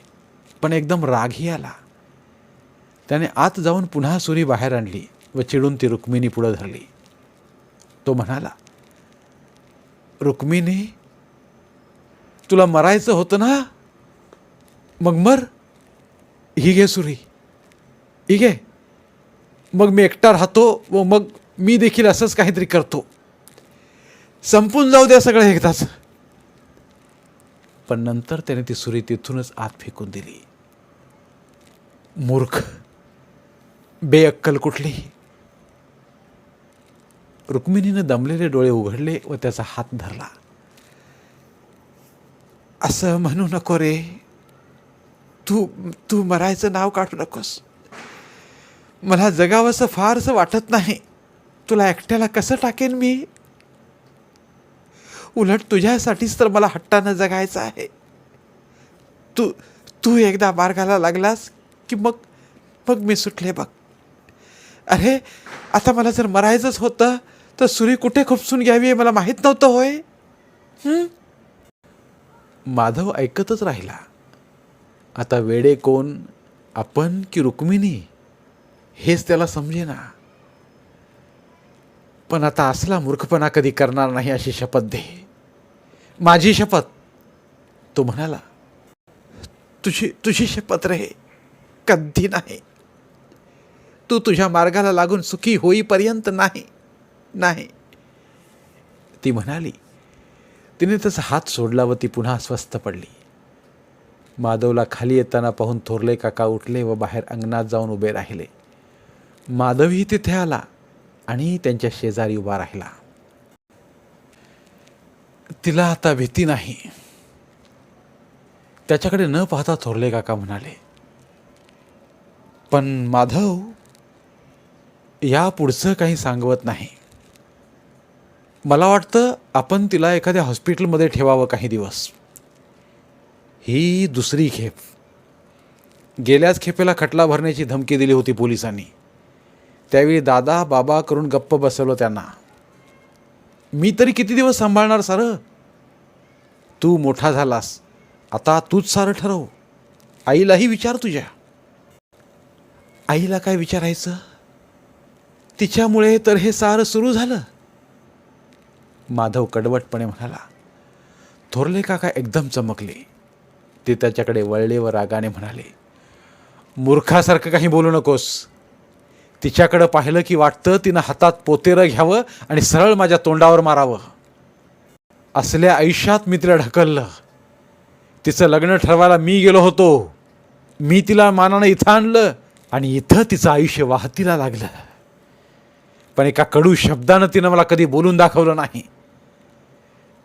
[SPEAKER 1] पण एकदम रागही आला. त्याने आत जाऊन पुन्हा सुरी बाहेर आणली व चिडून ती रुक्मिणी पुढे धरली. तो म्हणाला, रुक्मिणी, तुला मरायचं होतं ना, मग मर. ही घे सुरी, ही घे. मग मी एकटा राहतो व मग मी देखील असंच काहीतरी करतो. संपून जाऊ द्या सगळं एकदाच. पण नंतर त्याने ती सुरी तिथूनच आत फेकून दिली. मूर्ख, बेअक्कल कुठली. रुक्मिणीनं दमलेले डोळे उघडले व त्याचा हात धरला. असं म्हणू नको रे, तू मरायचं नाव काढू नकोस. मला जगावंसं फारसं वाटत नाही. तुला एकट्याला कसं टाकेन मी. उलट तुझ्यासाठीच तर मला हट्टानं जगायचं आहे. तू एकदा मार्गाला लागलास की मग मी सुटले बघ. अरे आता मला जर मरायचंच होतं तर सुरी कुठे खुपसून घ्यावी हे मला माहीत नव्हतं होय. माधव ऐकतच राहिला. आता वेडे कोण, आपण की रुक्मिणी, हेच त्याला समजेना. पण आता असला मूर्खपणा कधी करणार नाही अशी शपथ दे. माझी शपथ, तो म्हणाला. तुझी शपथ रे, कधी नाही. तू तुझ्या मार्गाला लागून सुखी होईपर्यंत नाही, ती म्हणाली. तिने त्याचा हात सोडला व ती पुन्हा स्वस्थ पडली. माधवला खाली येताना पाहून थोरले काका उठले व बाहेर अंगणात जाऊन उभे राहिले. माधवही तिथे आला आणि त्यांच्या शेजारी उभा राहिला. तिला आता भीती नाही. त्याच्याकडे न पाहता थोरले काका म्हणाले, पण माधव या पुढचं काही सांगवत नाही. मला वाटतं आपण तिला एखाद्या हॉस्पिटलमध्ये ठेवावं काही दिवस. ही दुसरी खेप. गेल्याच खेपेला खटला भरण्याची धमकी दिली होती पोलिसांनी. त्यावेळी दादा बाबा करून गप्प बसवलं त्यांना. मी तरी किती दिवस सांभाळणार सारं? तू मोठा झालास, आता तूच सारं ठरव. आईलाही विचार तुझ्या. आईला काय विचारायचं? तिच्यामुळे तर हे सारं सुरू झालं. माधव कडवटपणे म्हणाला. थोरले काका एकदम चमकले. ते त्याच्याकडे वळले व रागाने म्हणाले, मूर्खासारखं काही बोलू नकोस. तिच्याकडं पाहिलं की वाटतं तिनं हातात पोतेरं घ्यावं आणि सरळ माझ्या तोंडावर मारावं. असल्या आयुष्यात मी तिला ढकललं. तिचं लग्न ठरवायला मी गेलो होतो. मी तिला मानानं इथं आणलं आणि इथं तिचं आयुष्य वाहतीला लागलं. पण एका कडू शब्दानं तिनं मला कधी बोलून दाखवलं नाही.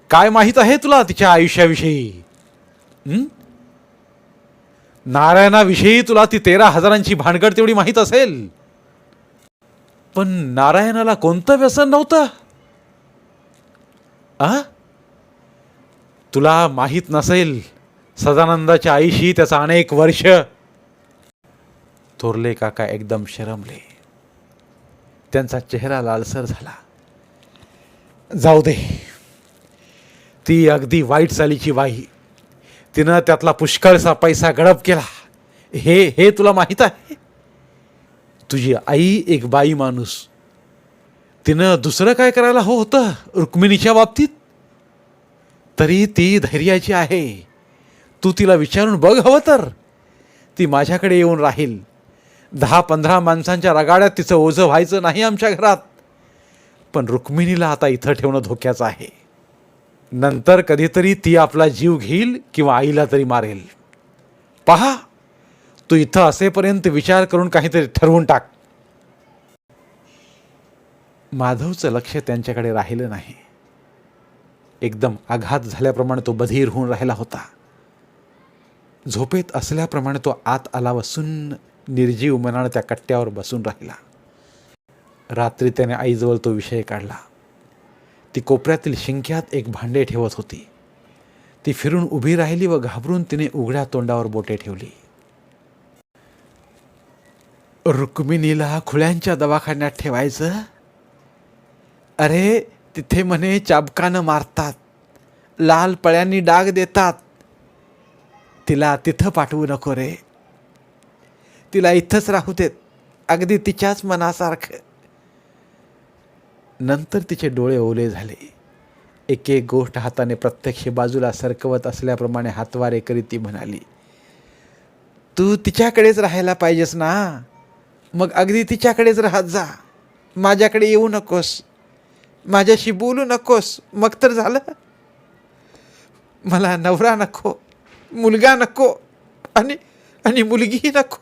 [SPEAKER 1] काय माहीत आहे तुला तिच्या आयुष्याविषयी? नारायणाविषयी तुला ती 13,000ची भानगड तेवढी माहीत असेल, पण नारायणाला कोणतं व्यसन नव्हतं? तुला माहीत नसेल सदानंदाच्या आईशी त्याचा अनेक वर्ष. थोरले काका एकदम शरमले. त्यांचा चेहरा लालसर झाला. जाऊ दे, ती अगदी वाईट चालीची बाई. तिनं त्यातला पुष्कळसा पैसा गडप केला. हे तुला माहीत आहे? तुझी आई एक बाई माणूस. तिनं दुसरं काय करायला होतं रुक्मिणीच्या बाबतीत? तरी ती धैर्याची आहे. तू तिला विचारून बघ हवं तर. ती माझ्याकडे येऊन राहील. 10-15 माणसांच्या रगाड्यात तिचं ओझं व्हायचं नाही आमच्या घरात. पण रुक्मिणीला आता इथं ठेवणं धोक्याचं आहे. नंतर कधीतरी ती आपला जीव घेईल किंवा आईला तरी मारेल. पहा, तू इथं असेपर्यंत विचार करून काहीतरी ठरवून टाक. माधवचं लक्ष त्यांच्याकडे राहिलं नाही. एकदम आघात झाल्याप्रमाणे तो बधीर होऊन राहिला होता. झोपेत असल्याप्रमाणे तो आत आला व सुन्न निर्जीव मनानं त्या कट्ट्यावर बसून राहिला. रात्री त्याने आईजवळ तो विषय काढला. ती कोपऱ्यातील शिंक्यात एक भांडे ठेवत होती. ती फिरून उभी राहिली व घाबरून तिने उघड्या तोंडावर बोटे ठेवली. रुक्मिणीला खुळ्यांच्या दवाखान्यात ठेवायचं? अरे तिथे म्हणे चाबकानं मारतात, लाल पळ्यांनी डाग देतात. तिला तिथं पाठवू नको रे. तिला इथंच राहू देत, अगदी तिच्याच मनासारखं. नंतर तिचे डोळे ओले झाले. एक एक गोष्ट हाताने प्रत्यक्ष बाजूला सरकवत असल्याप्रमाणे हातवारे करीत ती म्हणाली, तू तिच्याकडेच राहायला पाहिजेस ना. मग अगदी तिच्याकडेच राहत जा. माझ्याकडे येऊ नकोस, माझ्याशी बोलू नकोस. मग तर झालं. मला नवरा नको, मुलगा नको आणि मुलगीही नको.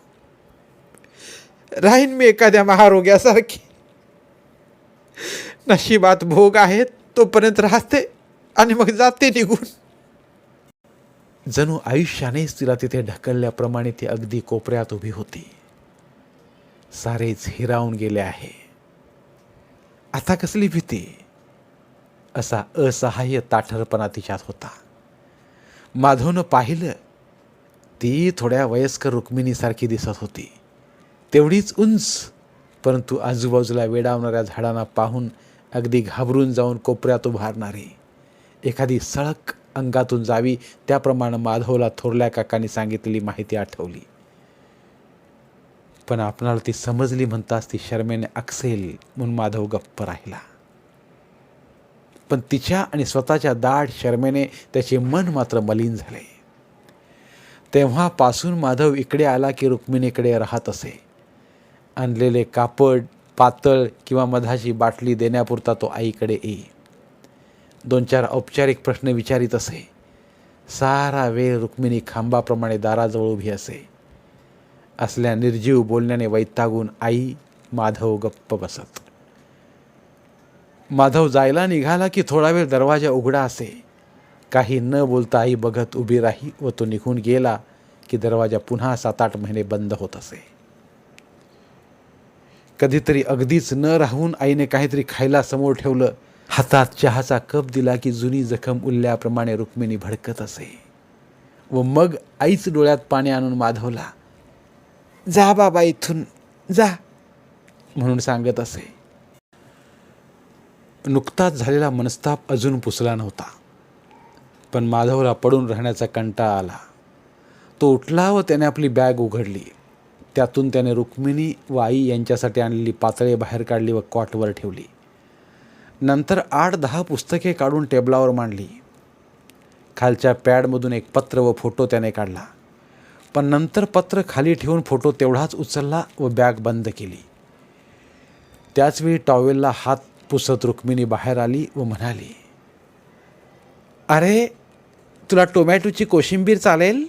[SPEAKER 1] राहीन मी एखाद्या महारोग्यासारखी. नशिबात भोग आहेत तोपर्यंत राहते आणि मग जाते निघून. जणू आयुष्यानेच तिला तिथे ढकलल्याप्रमाणे ती अगदी कोपऱ्यात उभी होती. सारेच हिरावून गेले आहे. आता कसली भीती? असा असहाय्य ताठरपणा तिच्यात होता. माधवनं पाहिलं, ती थोड्या वयस्कर रुक्मिणीसारखी दिसत होती. तेवढीच उंच, परंतु आजूबाजूला वेडावणाऱ्या झाडांना पाहून अगदी घाबरून जाऊन कोपऱ्यात उभारणारी. एखादी सळक अंगातून जावी त्याप्रमाणे माधवला थोरल्या काकांनी सांगितलेली माहिती आठवली. पण आपणाला ती समजली म्हणताच ती शरमेने अकसेल म्हणून माधव गप्प राहिला. पण तिच्या आणि स्वतःच्या दाढ शरमेने त्याचे मन मात्र मलिन झाले. तेव्हापासून माधव इकडे आला की रुक्मिणीकडे राहत असे. आणलेले कापड, पातळ किंवा मधाची बाटली देण्यापुरता तो आईकडे येई. 2-4 औपचारिक प्रश्न विचारित असे. सारा वेळ रुक्मिणी खांबाप्रमाणे दाराजवळ उभी असे. असल्या निर्जीव बोलण्याने वैतागून आई माधव गप्प बसत. माधव जायला निघाला की थोडा वेळ दरवाजा उघडा असे. काही न बोलता आई बघत उभी राही व तो निघून गेला की दरवाजा पुन्हा 7-8 महिने बंद होत असे. कधीतरी अगदीच न राहून आईने काहीतरी खायला समोर ठेवलं, हातात चहाचा कप दिला की जुनी जखम उरल्याप्रमाणे रुक्मिणी भडकत असे. व मग आईच डोळ्यात पाणी आणून माधवला, जा बाबा इथून जा, म्हणून सांगत असे. नुकताच झालेला मनस्ताप अजून पुसला नव्हता, पण माधवला पडून राहण्याचा कंटाळा आला. तो उठला व त्याने आपली बॅग उघडली. त्यातून त्याने रुक्मिणी व आई यांच्यासाठी आणलेली पातळे बाहेर काढली व कॉटवर ठेवली. नंतर 8-10 पुस्तके काढून टेबलावर मांडली. खालच्या पॅडमधून एक पत्र व फोटो त्याने काढला, पण नंतर पत्र खाली ठेवून फोटो तेवढाच उचलला व बॅग बंद केली. त्याचवेळी टॉवेलला हात पुसत रुक्मिणी बाहेर आली व म्हणाली, अरे तुला टोमॅटोची कोशिंबीर चालेल?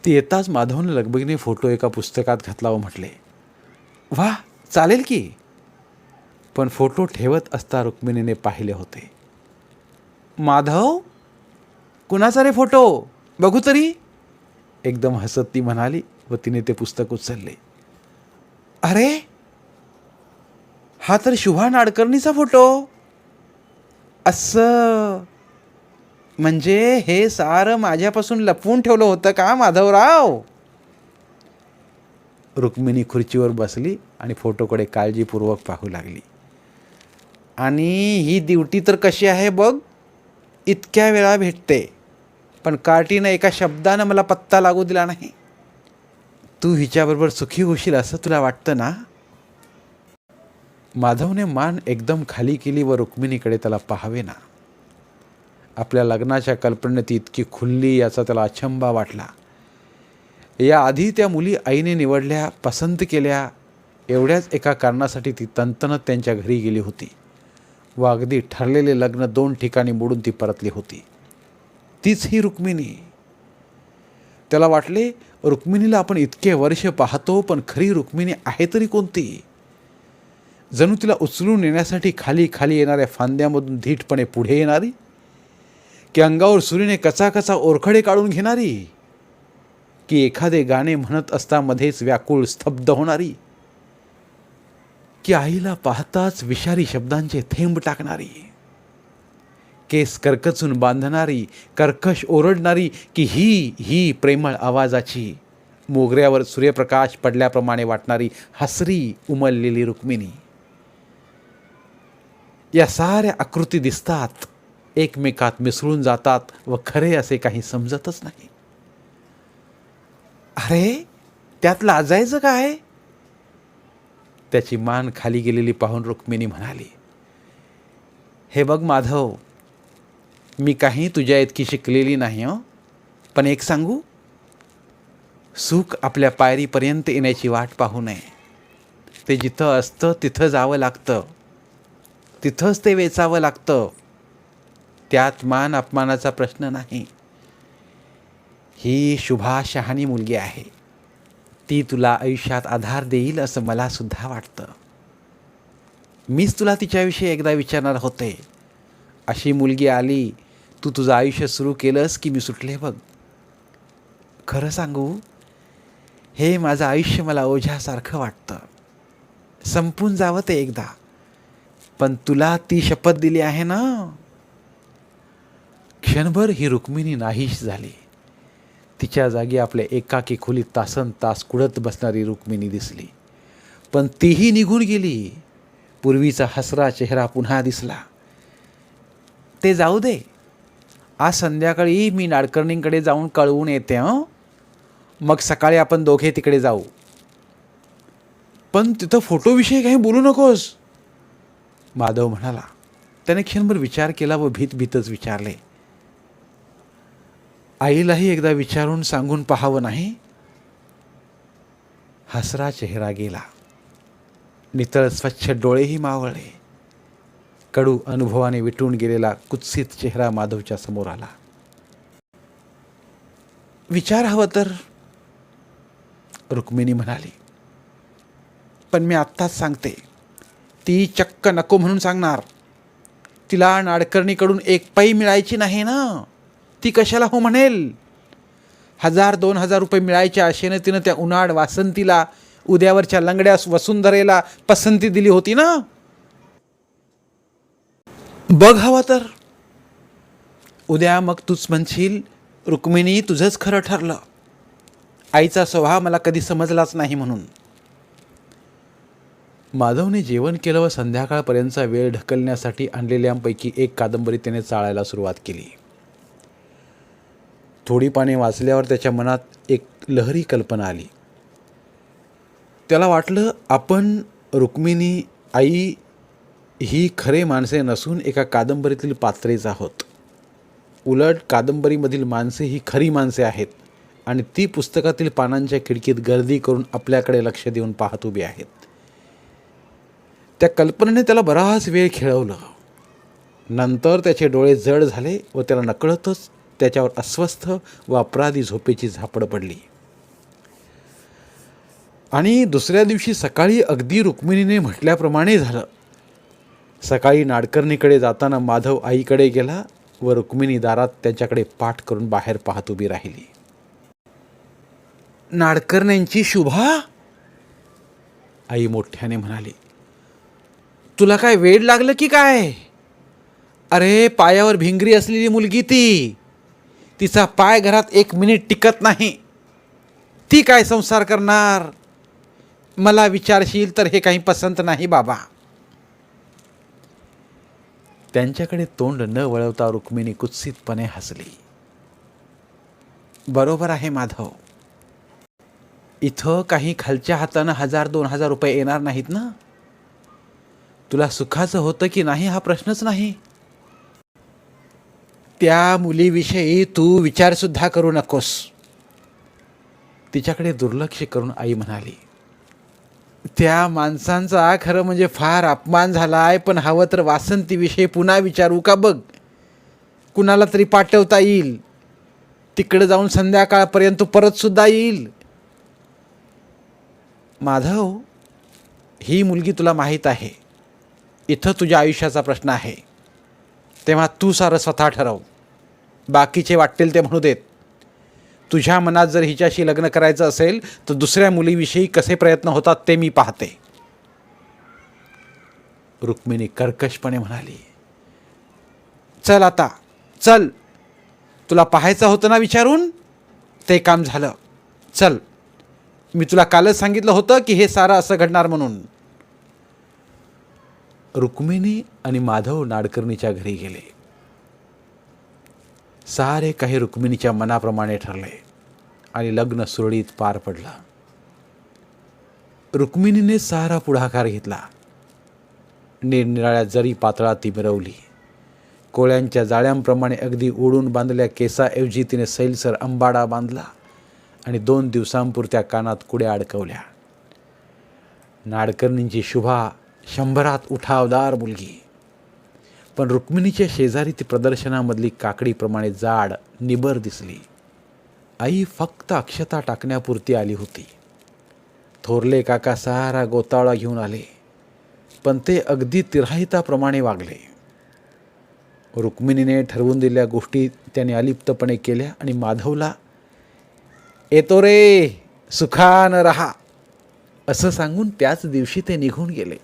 [SPEAKER 1] ती येताच माधवने लगबगीने फोटो एका पुस्तकात घातला व म्हटले, वाह चालेल की. पण फोटो ठेवत असता रुक्मिणीने पाहिले होते. माधव, कुणाचा रे फोटो, बघू तरी, एकदम हसत ती म्हणाली व तिने ते पुस्तक उचलले. अरे हा तर शुभा नाडकर्णीचा फोटो. असं म्हणजे हे सारं माझ्यापासून लपवून ठेवलं होतं का माधवराव? रुक्मिणी खुर्चीवर बसली आणि फोटोकडे काळजीपूर्वक पाहू लागली. आणि ही ड्युटी तर कशी आहे बघ, इतक्या वेळा भेटते, पण कार्टीनं एका शब्दानं मला पत्ता लागू दिला नाही. तू हिच्याबरोबर सुखी होशील असं तुला वाटतं ना? माधवने मान एकदम खाली केली व रुक्मिणीकडे त्याला पाहावे ना. आपल्या लग्नाच्या कल्पनेत ती इतकी खुलली याचा त्याला अचंबा वाटला. याआधी त्या मुली आईने निवडल्या, पसंत केल्या, एवढ्याच एका कारणासाठी ती तनतनत त्यांच्या घरी गेली होती व अगदी ठरलेले लग्न 2 ठिकाणी मोडून ती परतली होती. तीच ही रुक्मिणी. त्याला वाटले, रुक्मिणीला आपण इतके वर्ष पाहतो, पण खरी रुक्मिणी आहे तरी कोणती? जणू तिला उचलून नेण्यासाठी खाली खाली येणाऱ्या फांद्यामधून धीटपणे पुढे येणारी, की अंगावर सुरीने कचाकचा ओरखडे काढून घेणारी, की एखादे गाणे म्हणत असता मध्येच व्याकुळ स्तब्ध होणारी, की आईला पाहताच विषारी शब्दांचे थेंब टाकणारी, केस करकचून बांधणारी, कर्कश ओरडणारी, की ही प्रेमळ आवाजाची, मोगऱ्यावर सूर्यप्रकाश पडल्याप्रमाणे वाटणारी हसरी उमललेली रुक्मिणी. या साऱ्या आकृती दिसतात, एकमेकात मिसळून जातात व खरे असे काही समजतच नाही. अरे त्यात लाजायचं काय? त्याची मान खाली गेलेली पाहून रुक्मिणी म्हणाली, हे बघ माधव, मी काही तुझ्या इतकी शिकलेली नाही हो, पण एक सांगू, सुख आपल्या पायरीपर्यंत येण्याची वाट पाहू नये. ते जिथं असतं तिथं जावं लागतं, तिथंच ते वेचावं लागतं. त्यात मान अपमानाचा प्रश्न नाही. ही शुभा शहाणी मुलगी आहे, ती तुला आयुष्यात आधार देईल असं मला सुद्धा वाटतं. मीच तुला तिच्याविषयी एकदा विचारणार होते. अशी मुलगी आली, तू तुझं आयुष्य सुरू केलंस की मी सुटले बघ. खरं सांगू, हे माझं आयुष्य मला ओझ्यासारखं वाटतं. संपून जावं ते एकदा, पण तुला ती शपथ दिली आहे ना. क्षणभर ही रुक्मिणी नाहीशी झाली. तिच्या जागी आपल्या एकाकी खोलीत तासनतास कुडत बसणारी रुक्मिणी दिसली, पण तीही निघून गेली. पूर्वीचा हसरा चेहरा पुन्हा दिसला. ते जाऊ दे, आज संध्याकाळी मी नाडकर्णींकडे जाऊन कळवून येते. मग सकाळी आपण दोघे तिकडे जाऊ. पण तिथं फोटोविषयी काही बोलू नकोस, माधव म्हणाला. त्याने क्षणभर विचार केला व भीतच विचारले, आईलाही एकदा विचारून सांगून पाहावं नाही? हसरा चेहरा गेला. नितळ स्वच्छ डोळेही मावळले. कडू अनुभवाने विटून गेलेला कुत्सित चेहरा माधवच्या समोर आला. विचार हवं तर, रुक्मिणी म्हणाली, पण मी आत्ताच सांगते, ती चक्क नको म्हणून सांगणार. तिला नाडकर्णीकडून एक पै मिळायची नाही ना. ती कशाला हो म्हणेल? 1000-2000 रुपये मिळायच्या आशेनं तिनं त्या उन्हाळ वासंतीला उद्यावरच्या लंगड्या वसुंधरेला पसंती दिली होती ना. बघ हवा तर उद्या मग तूच म्हणशील रुक्मिणी तुझंच खरं ठरलं, आईचा स्वभाव मला कधी समजलाच नाही म्हणून. माधवने जेवण केलं व संध्याकाळपर्यंतचा वेळ ढकलण्यासाठी आणलेल्यांपैकी एक कादंबरी त्याने चाळायला सुरुवात केली. थोडी पाने वाचल्यावर त्याच्या मनात एक लहरी कल्पना आली. त्याला वाटलं आपण रुक्मिणी आई ही खरे माणसे नसून एका कादंबरीतील पात्रेच आहोत. उलट कादंबरीमधील माणसे ही खरी माणसे आहेत आणि ती पुस्तकातील पानांच्या खिडकीत गर्दी करून आपल्याकडे लक्ष देऊन पाहत उभी आहेत. त्या कल्पनेने त्याला बराच वेळ खेळवलं. नंतर त्याचे डोळे जड झाले व त्याला नकळतच त्याच्यावर अस्वस्थ व अपराधी झोपेची झापड पडली. आणि दुसऱ्या दिवशी सकाळी अगदी रुक्मिणीने म्हटल्याप्रमाणे झालं. सकाळी नाडकर्णीकडे जाताना माधव आईकडे गेला व रुक्मिणी दारात त्याच्याकडे पाठ करून बाहेर पाहत उभी राहिली. नाडकर्ण्यांची शुभा, आई मोठ्याने म्हणाली. तुला काय वेड लागलं की काय? अरे पायावर भिंगरी असलेली मुलगी ती, तिचा पाय घरात 1 मिनिट टिकत नाही. ती काय संसार करणार? मला विचारशील तर हे काही पसंत नाही बाबा. त्यांच्याकडे तोंड न वळवता रुक्मिणी कुत्सितपणे हसली. बरोबर आहे माधव, इथं काही खालच्या हातानं 1000-2000 रुपये येणार नाहीत ना. तुला सुखाचं होतं की नाही हा प्रश्नच नाही. त्या मुलीविषयी तू विचारसुद्धा करू नकोस. तिच्याकडे दुर्लक्ष करून आई म्हणाली. त्या माणसांचा खरं म्हणजे फार अपमान झालाय, पण हवं तर वासंतीविषयी पुन्हा विचारू का बघ. कुणाला तरी पाठवता येईल, तिकडे जाऊन संध्याकाळपर्यंत परतसुद्धा येईल. माधव, ही मुलगी तुला माहीत आहे, इथं तुझ्या आयुष्याचा प्रश्न आहे. तेव्हा तू सारं स्वतः ठरव, बाकीचे वाटतील ते म्हणू देत. तुझ्या मनात जर हिच्याशी लग्न करायचं असेल तर दुसऱ्या मुलीविषयी कसे प्रयत्न होतात ते मी पाहते. रुक्मिणी कर्कशपणे म्हणाली. चल आता, चल. तुला पाहायचं होतं ना विचारून, ते काम झालं. चल, मी तुला कालच सांगितलं होतं की हे सारं असं घडणार म्हणून. रुक्मिणी आणि माधव नाडकर्णीच्या घरी गेले. सारे काही रुक्मिणीच्या मनाप्रमाणे ठरले आणि लग्न सुरळीत पार पडलं. रुक्मिणीने सारा पुढाकार घेतला. निरनिराळ्या जरी पातळात ती मिरवली. कोळ्यांच्या जाळ्यांप्रमाणे अगदी ओढून बांधलेल्या केसाऐवजी तिने सैलसर अंबाडा बांधला आणि 2 दिवसांपुरत्या कानात कुड्या अडकवल्या. नाडकर्णींची शुभा 100त उठावदार मुलगी, पण रुक्मिणीच्या शेजारी ती प्रदर्शनामधली काकडीप्रमाणे जाड निबर दिसली. आई फक्त अक्षता टाकण्यापुरती आली होती. थोरले काका सारा गोतावळा घेऊन आले, पण ते अगदी तिराहिताप्रमाणे वागले. रुक्मिणीने ठरवून दिलेल्या गोष्टी त्याने अलिप्तपणे केल्या आणि माधवला येतो रे, सुखानं रहा असं सांगून त्याच दिवशी ते निघून गेले.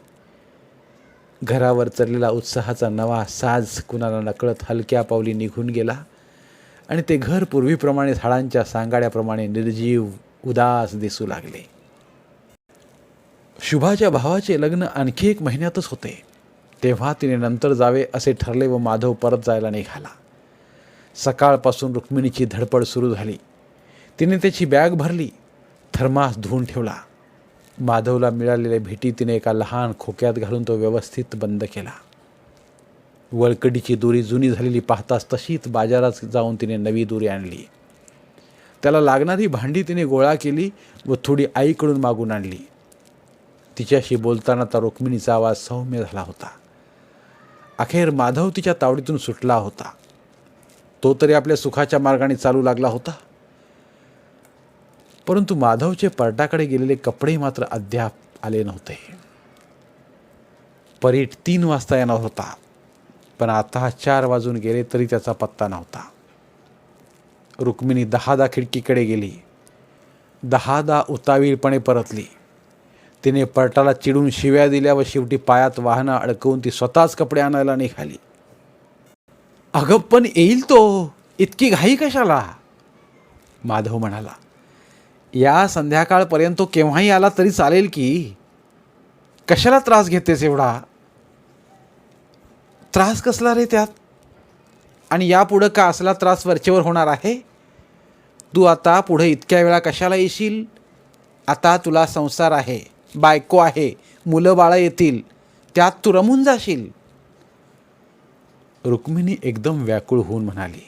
[SPEAKER 1] घरावर चढलेला उत्साहाचा नवा साज कुणाला नकळत हलक्या पावली निघून गेला आणि ते घर पूर्वीप्रमाणे झाडांच्या सांगाड्याप्रमाणे निर्जीव उदास दिसू लागले. शुभाच्या भावाचे लग्न आणखी 1 महिन्यातच होते. तेव्हा तिने नंतर जावे असे ठरले व माधव परत जायला निघाला. सकाळपासून रुक्मिणीची धडपड सुरू झाली. तिने त्याची बॅग भरली, थर्मास धुवून ठेवला. माधवला मिळालेल्या भेटी तिने एका लहान खोक्यात घालून तो व्यवस्थित बंद केला. वळकडीची दोरी जुनी झालेली पाहताच तशीच बाजारात जाऊन तिने नवी दोरी आणली. त्याला लागणारी भांडी तिने गोळा केली व थोडी आईकडून मागून आणली. तिच्याशी बोलताना तर रुक्मिणीचा आवाज सौम्य झाला होता. अखेर माधव तिच्या तावडीतून सुटला होता. तो तरी आपल्या सुखाच्या मार्गाने चालू लागला होता. परंतु माधवचे परटाकडे गेलेले कपडे मात्र अद्याप आले नव्हते. परीट 3 वाजता येणार होता, पण आता 4 वाजून गेले तरी त्याचा पत्ता नव्हता. रुक्मिणी 10दा खिडकीकडे गेली. 10दा उतावीळपणे परतली. तिने पर्टाला चिडून शिव्या दिल्या व शेवटी पायात वाहनं अडकवून ती स्वतःच कपडे आणायला निघाली. अगं पण येईल तो, इतकी घाई कशाला? माधव म्हणाला. या संध्याकाळपर्यंत तो केव्हाही आला तरी चालेल की. कशाला त्रास घेतेस एवढा? त्रास कसला रे त्यात? आणि यापुढं का असला त्रास वरचेवर होणार आहे? तू आता पुढे इतक्या वेळा कशाला येशील? आता तुला संसार आहे, बायको आहे, मुलं बाळं येतील, त्यात तू रमून जाशील. रुक्मिणी एकदम व्याकुळ होऊन म्हणाली.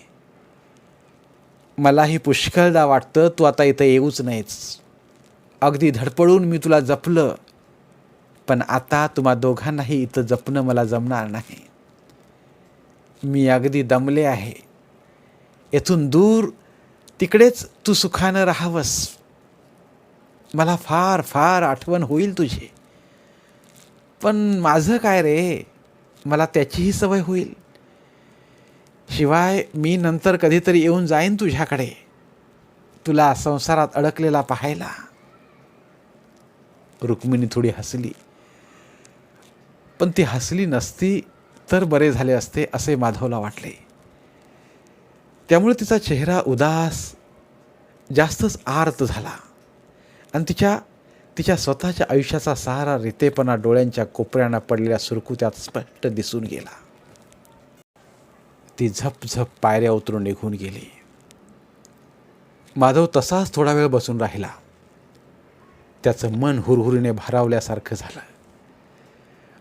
[SPEAKER 1] मलाही पुष्कळदा वाटतं तू आता इथं येऊच नाहीच. अगदी धडपडून मी तुला जपलं, पण आता तुम्हा दोघांनाही इथं जपणं मला जमणार नाही. मी अगदी दमले आहे. येथून दूर तिकडेच तू सुखानं राहावंस. मला फार फार आठवण होईल तुझी. पण माझं काय रे, मला त्याचीही सवय होईल. शिवाय मी नंतर कधीतरी येऊन जाईन तुझ्याकडे, तुला संसारात अडकलेला पाहायला. रुक्मिणी थोडी हसली, पण ती हसली नसती तर बरे झाले असते असे माधवला वाटले. त्यामुळे तिचा चेहरा उदास, जास्तच आर्त झाला आणि तिच्या स्वतःच्या आयुष्याचा सारा रितेपणा डोळ्यांच्या कोपऱ्यांना पडलेल्या सुरकुत्यात स्पष्ट दिसून गेला. ती झपझप पायऱ्या उतरून निघून गेली. माधव तसाच थोडा वेळ बसून राहिला. त्याचं मन हुरहुरीने भारावल्यासारखं झालं.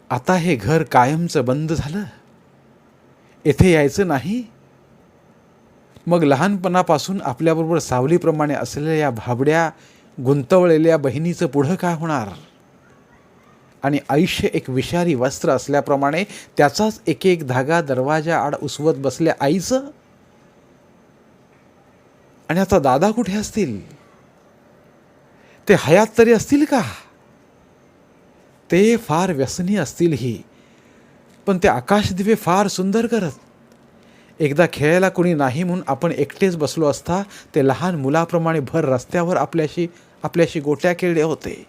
[SPEAKER 1] आता हे घर कायमचं बंद झालं, येथे यायचं नाही. मग लहानपणापासून आपल्याबरोबर सावलीप्रमाणे असलेल्या या भाबड्या गुंतवलेल्या बहिणीचं पुढं काय होणार? आणि आयुष्य एक विषारी वस्त्र असल्याप्रमाणे त्याचाच एक एक धागा दरवाजा आड उसवत बसल्या आईचं. आणि आता दादा कुठे असतील? ते हयात तरी असतील का? ते फार व्यसनी असतील ही, पण ते आकाशदिवे फार सुंदर करत. एकदा खेळायला कोणी नाही म्हणून आपण एकटेच बसलो असता ते लहान मुलाप्रमाणे भर रस्त्यावर आपल्याशी गोट्या खेळले होते.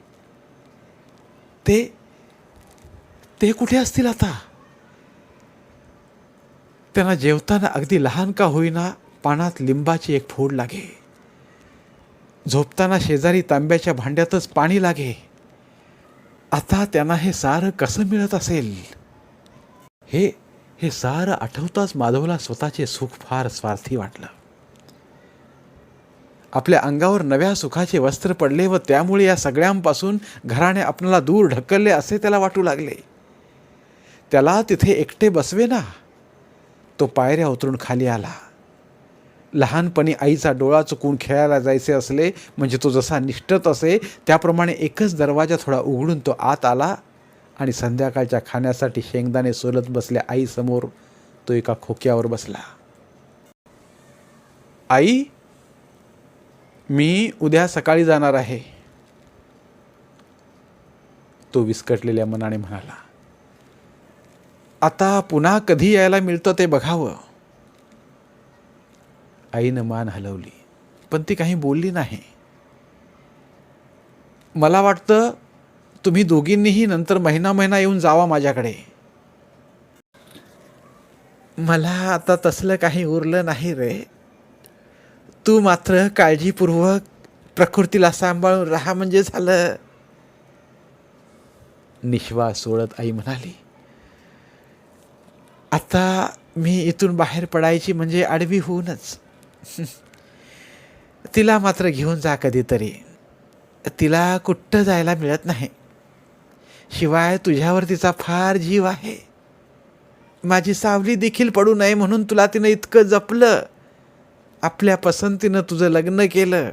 [SPEAKER 1] ते कुठे असतील आता? त्यांना जेवताना अगदी लहान का होईना पानात लिंबाची एक फोड लागे. झोपताना शेजारी तांब्याच्या भांड्यातच पाणी लागे. आता त्यांना हे सारं कसं मिळत असेल? हे सारं आठवताच माधवला स्वतःचे सुख फार स्वार्थी वाटलं. आपल्या अंगावर नव्या सुखाचे वस्त्र पडले व त्यामुळे या सगळ्यांपासून घराने आपल्याला दूर ढकलले असे त्याला वाटू लागले. त्याला तिथे एकटे बसवे ना. तो पायऱ्या उतरून खाली आला. लहानपणी आईचा डोळा चुकून खेळायला जायचे असले म्हणजे तो जसा निष्ठत असे त्याप्रमाणे एकच दरवाजा थोडा उघडून तो आत आला आणि संध्याकाळच्या खाण्यासाठी शेंगदाणे सोलत बसल्या आईसमोर तो एका खोक्यावर बसला. आई, मी उद्या सकाळी जाणार आहे, तो विस्कटलेल्या मनाने म्हणाला. आता पुन्हा कधी यायला मिळतं ते बघावं. आईनं मान हलवली, पण ती काही बोलली नाही. मला वाटतं तुम्ही दोघींनीही नंतर महिना येऊन जावा माझ्याकडे. मला आता तसलं काही उरलं नाही रे. तू मात्र काळजीपूर्वक प्रकृतीला सांभाळून राहा म्हणजे झालं. निश्वास सोडत आई म्हणाली. आता मी इथून बाहेर पडायची म्हणजे आडवी होऊनच. तिला मात्र घेऊन जा कधीतरी. तिला कुठं जायला मिळत नाही. शिवाय तुझ्यावर तिचा फार जीव आहे. माझी सावली देखील पडू नये म्हणून तुला तिनं इतकं जपलं. आपल्या पसंतीनं तुझं लग्न केलं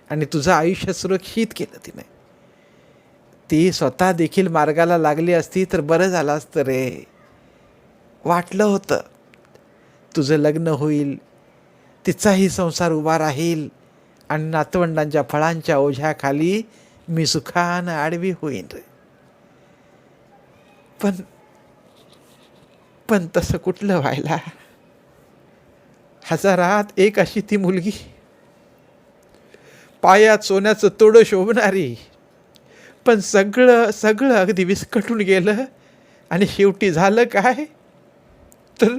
[SPEAKER 1] आणि तुझं आयुष्य सुरक्षित केलं तिने. ती स्वतः देखील मार्गाला लागली असती तर बरं झालं असतं रे. वाटलं होतं तुझं लग्न होईल, तिचाही संसार उभा राहील आणि नातवंडांच्या फळांच्या ओझ्याखाली मी सुखानं आडवी होईन रे. पण तसं कुठलं व्हायला? हजारात एक अशी ती मुलगी, पायात सोन्याचं तोडं शोभणारी, पण सगळं सगळं अगदी विस्कटून गेलं आणि शेवटी झालं काय तर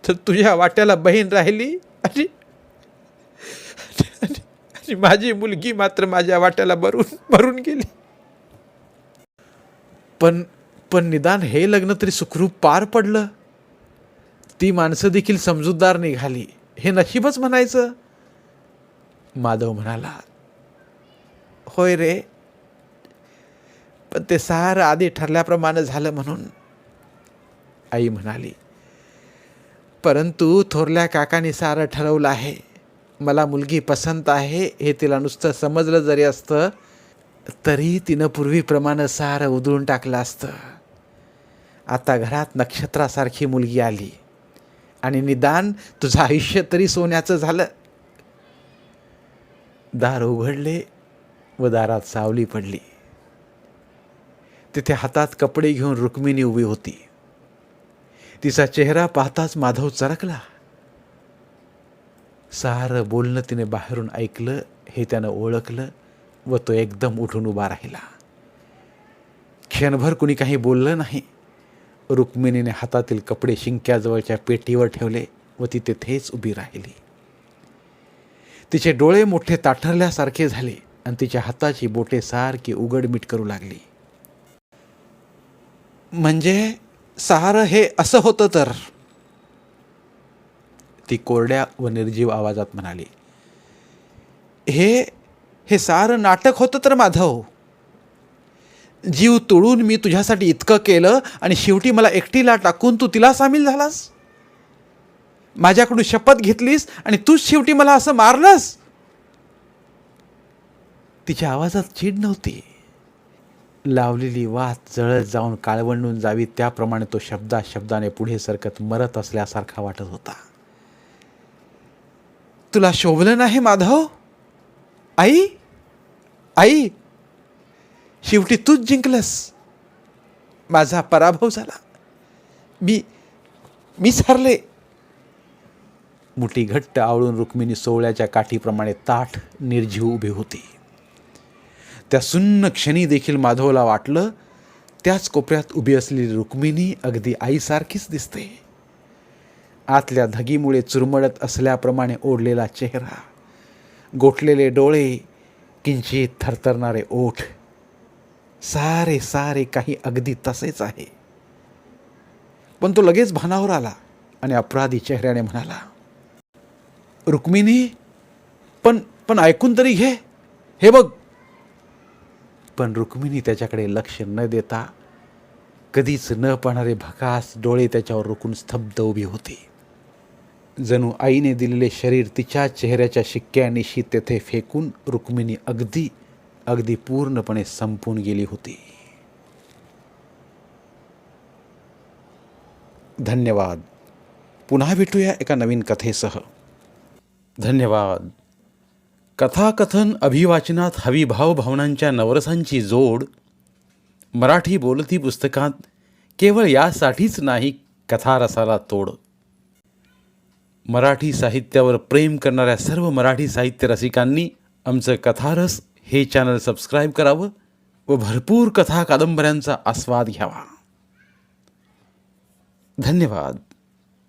[SPEAKER 1] तर तुझ्या वाट्याला बहीण राहिली आणि आणि आणि माझी मुलगी मात्र माझ्या वाट्याला भरून गेली. पण पण निदान हे लग्न तरी सुखरूप पार पडलं. ती माणसं देखील समजूतदार निघाली. हे नशीबच म्हणायचं. माधव म्हणाला, होय रे, पण ते सारं आधी ठरल्याप्रमाणे झालं म्हणून. आई म्हणाली, परंतु थोरल्या काकाने सारं ठरवलं आहे. मला मुलगी पसंत आहे हे तिला नुसतं समजलं जरी असतं तरी तिनं पूर्वीप्रमाणे सारं उधळून टाकलं असतं. आता घरात नक्षत्रासारखी मुलगी आली आणि निदान तुझं आयुष्य तरी सोन्याचं झालं. दार उघडले व दारात सावली पडली. तिथे हातात कपडे घेऊन रुक्मिणी उभी होती. तिचा चेहरा पाहताच माधव चरकला. सारं बोलणं तिने बाहेरून ऐकलं हे त्यानं ओळखलं व तो एकदम उठून उभा राहिला. क्षणभर कुणी काही बोललं नाही. रुक्मिणीने हातातील कपडे शिंक्याजवळच्या पेटीवर ठेवले व ती तिथेच उभी राहिली. तिचे डोळे मोठे ताठरल्यासारखे झाले आणि तिच्या हाताची बोटे सारखी उघडमीट करू लागली. म्हणजे सारं हे असं होतं तर? ती कोरड्या व निर्जीव आवाजात म्हणाली, हे सारं नाटक होतं तर माधव. जीव तोडून मी तुझ्यासाठी इतकं केलं आणि शेवटी मला एकटीला टाकून तू तिला सामील झालास. माझ्याकडून शपथ घेतलीस आणि तूच शेवटी मला असं मारलंस. तिच्या आवाजात चीड नव्हती. लावलेली वात जळत जाऊन काळवंडून जावी त्याप्रमाणे तो शब्दाने पुढे सरकत मरत असल्यासारखा वाटत होता. तुला शोभलं नाही माधव? आई आई, शेवटी तूच जिंकलंस. माझा पराभव झाला. मी हारले. मुठी घट्ट आवळून रुक्मिणी सोवळ्याच्या काठीप्रमाणे ताठ निर्जीव उभी होती. त्या सुन्न क्षणी देखील माधवला वाटलं त्याच कोपऱ्यात उभी असलेली रुक्मिणी अगदी आईसारखीच दिसते. आतल्या धगीमुळे चुरमळत असल्याप्रमाणे ओढलेला चेहरा, गोठलेले डोळे, किंचित थरथरणारे ओठ, सारे काही अगदी तसेच आहे. पण तो लगेच भानावर आला आणि अपराधी चेहऱ्याने म्हणाला, रुक्मिणी, पण ऐकून तरी घे, हे बघ. पण रुक्मिणी त्याच्याकडे लक्ष न देता कधीच न पाहणारे भकास डोळे त्याच्यावर रोखून स्तब्ध उभी होती. जणू आईने दिलेले शरीर तिच्या चेहऱ्याच्या शिक्क्यानिशी तेथे फेकून रुक्मिणी अगदी पूर्णपणे संपून गेली होती. धन्यवाद. पुन्हा भेटूया एका नवीन कथेसह. धन्यवाद. कथाकथन अभिवाचनात हवी भावभावनांच्या नवरसांची जोड मराठी बोलती पुस्तकात केवळ यासाठीच नाही कथारसाला तोड. मराठी साहित्यावर प्रेम करणाऱ्या सर्व मराठी साहित्य रसिकांनी आमचं कथारस हे चॅनल सबस्क्राईब करावं व भरपूर कथा कादंबऱ्यांचा आस्वाद घ्यावा. धन्यवाद.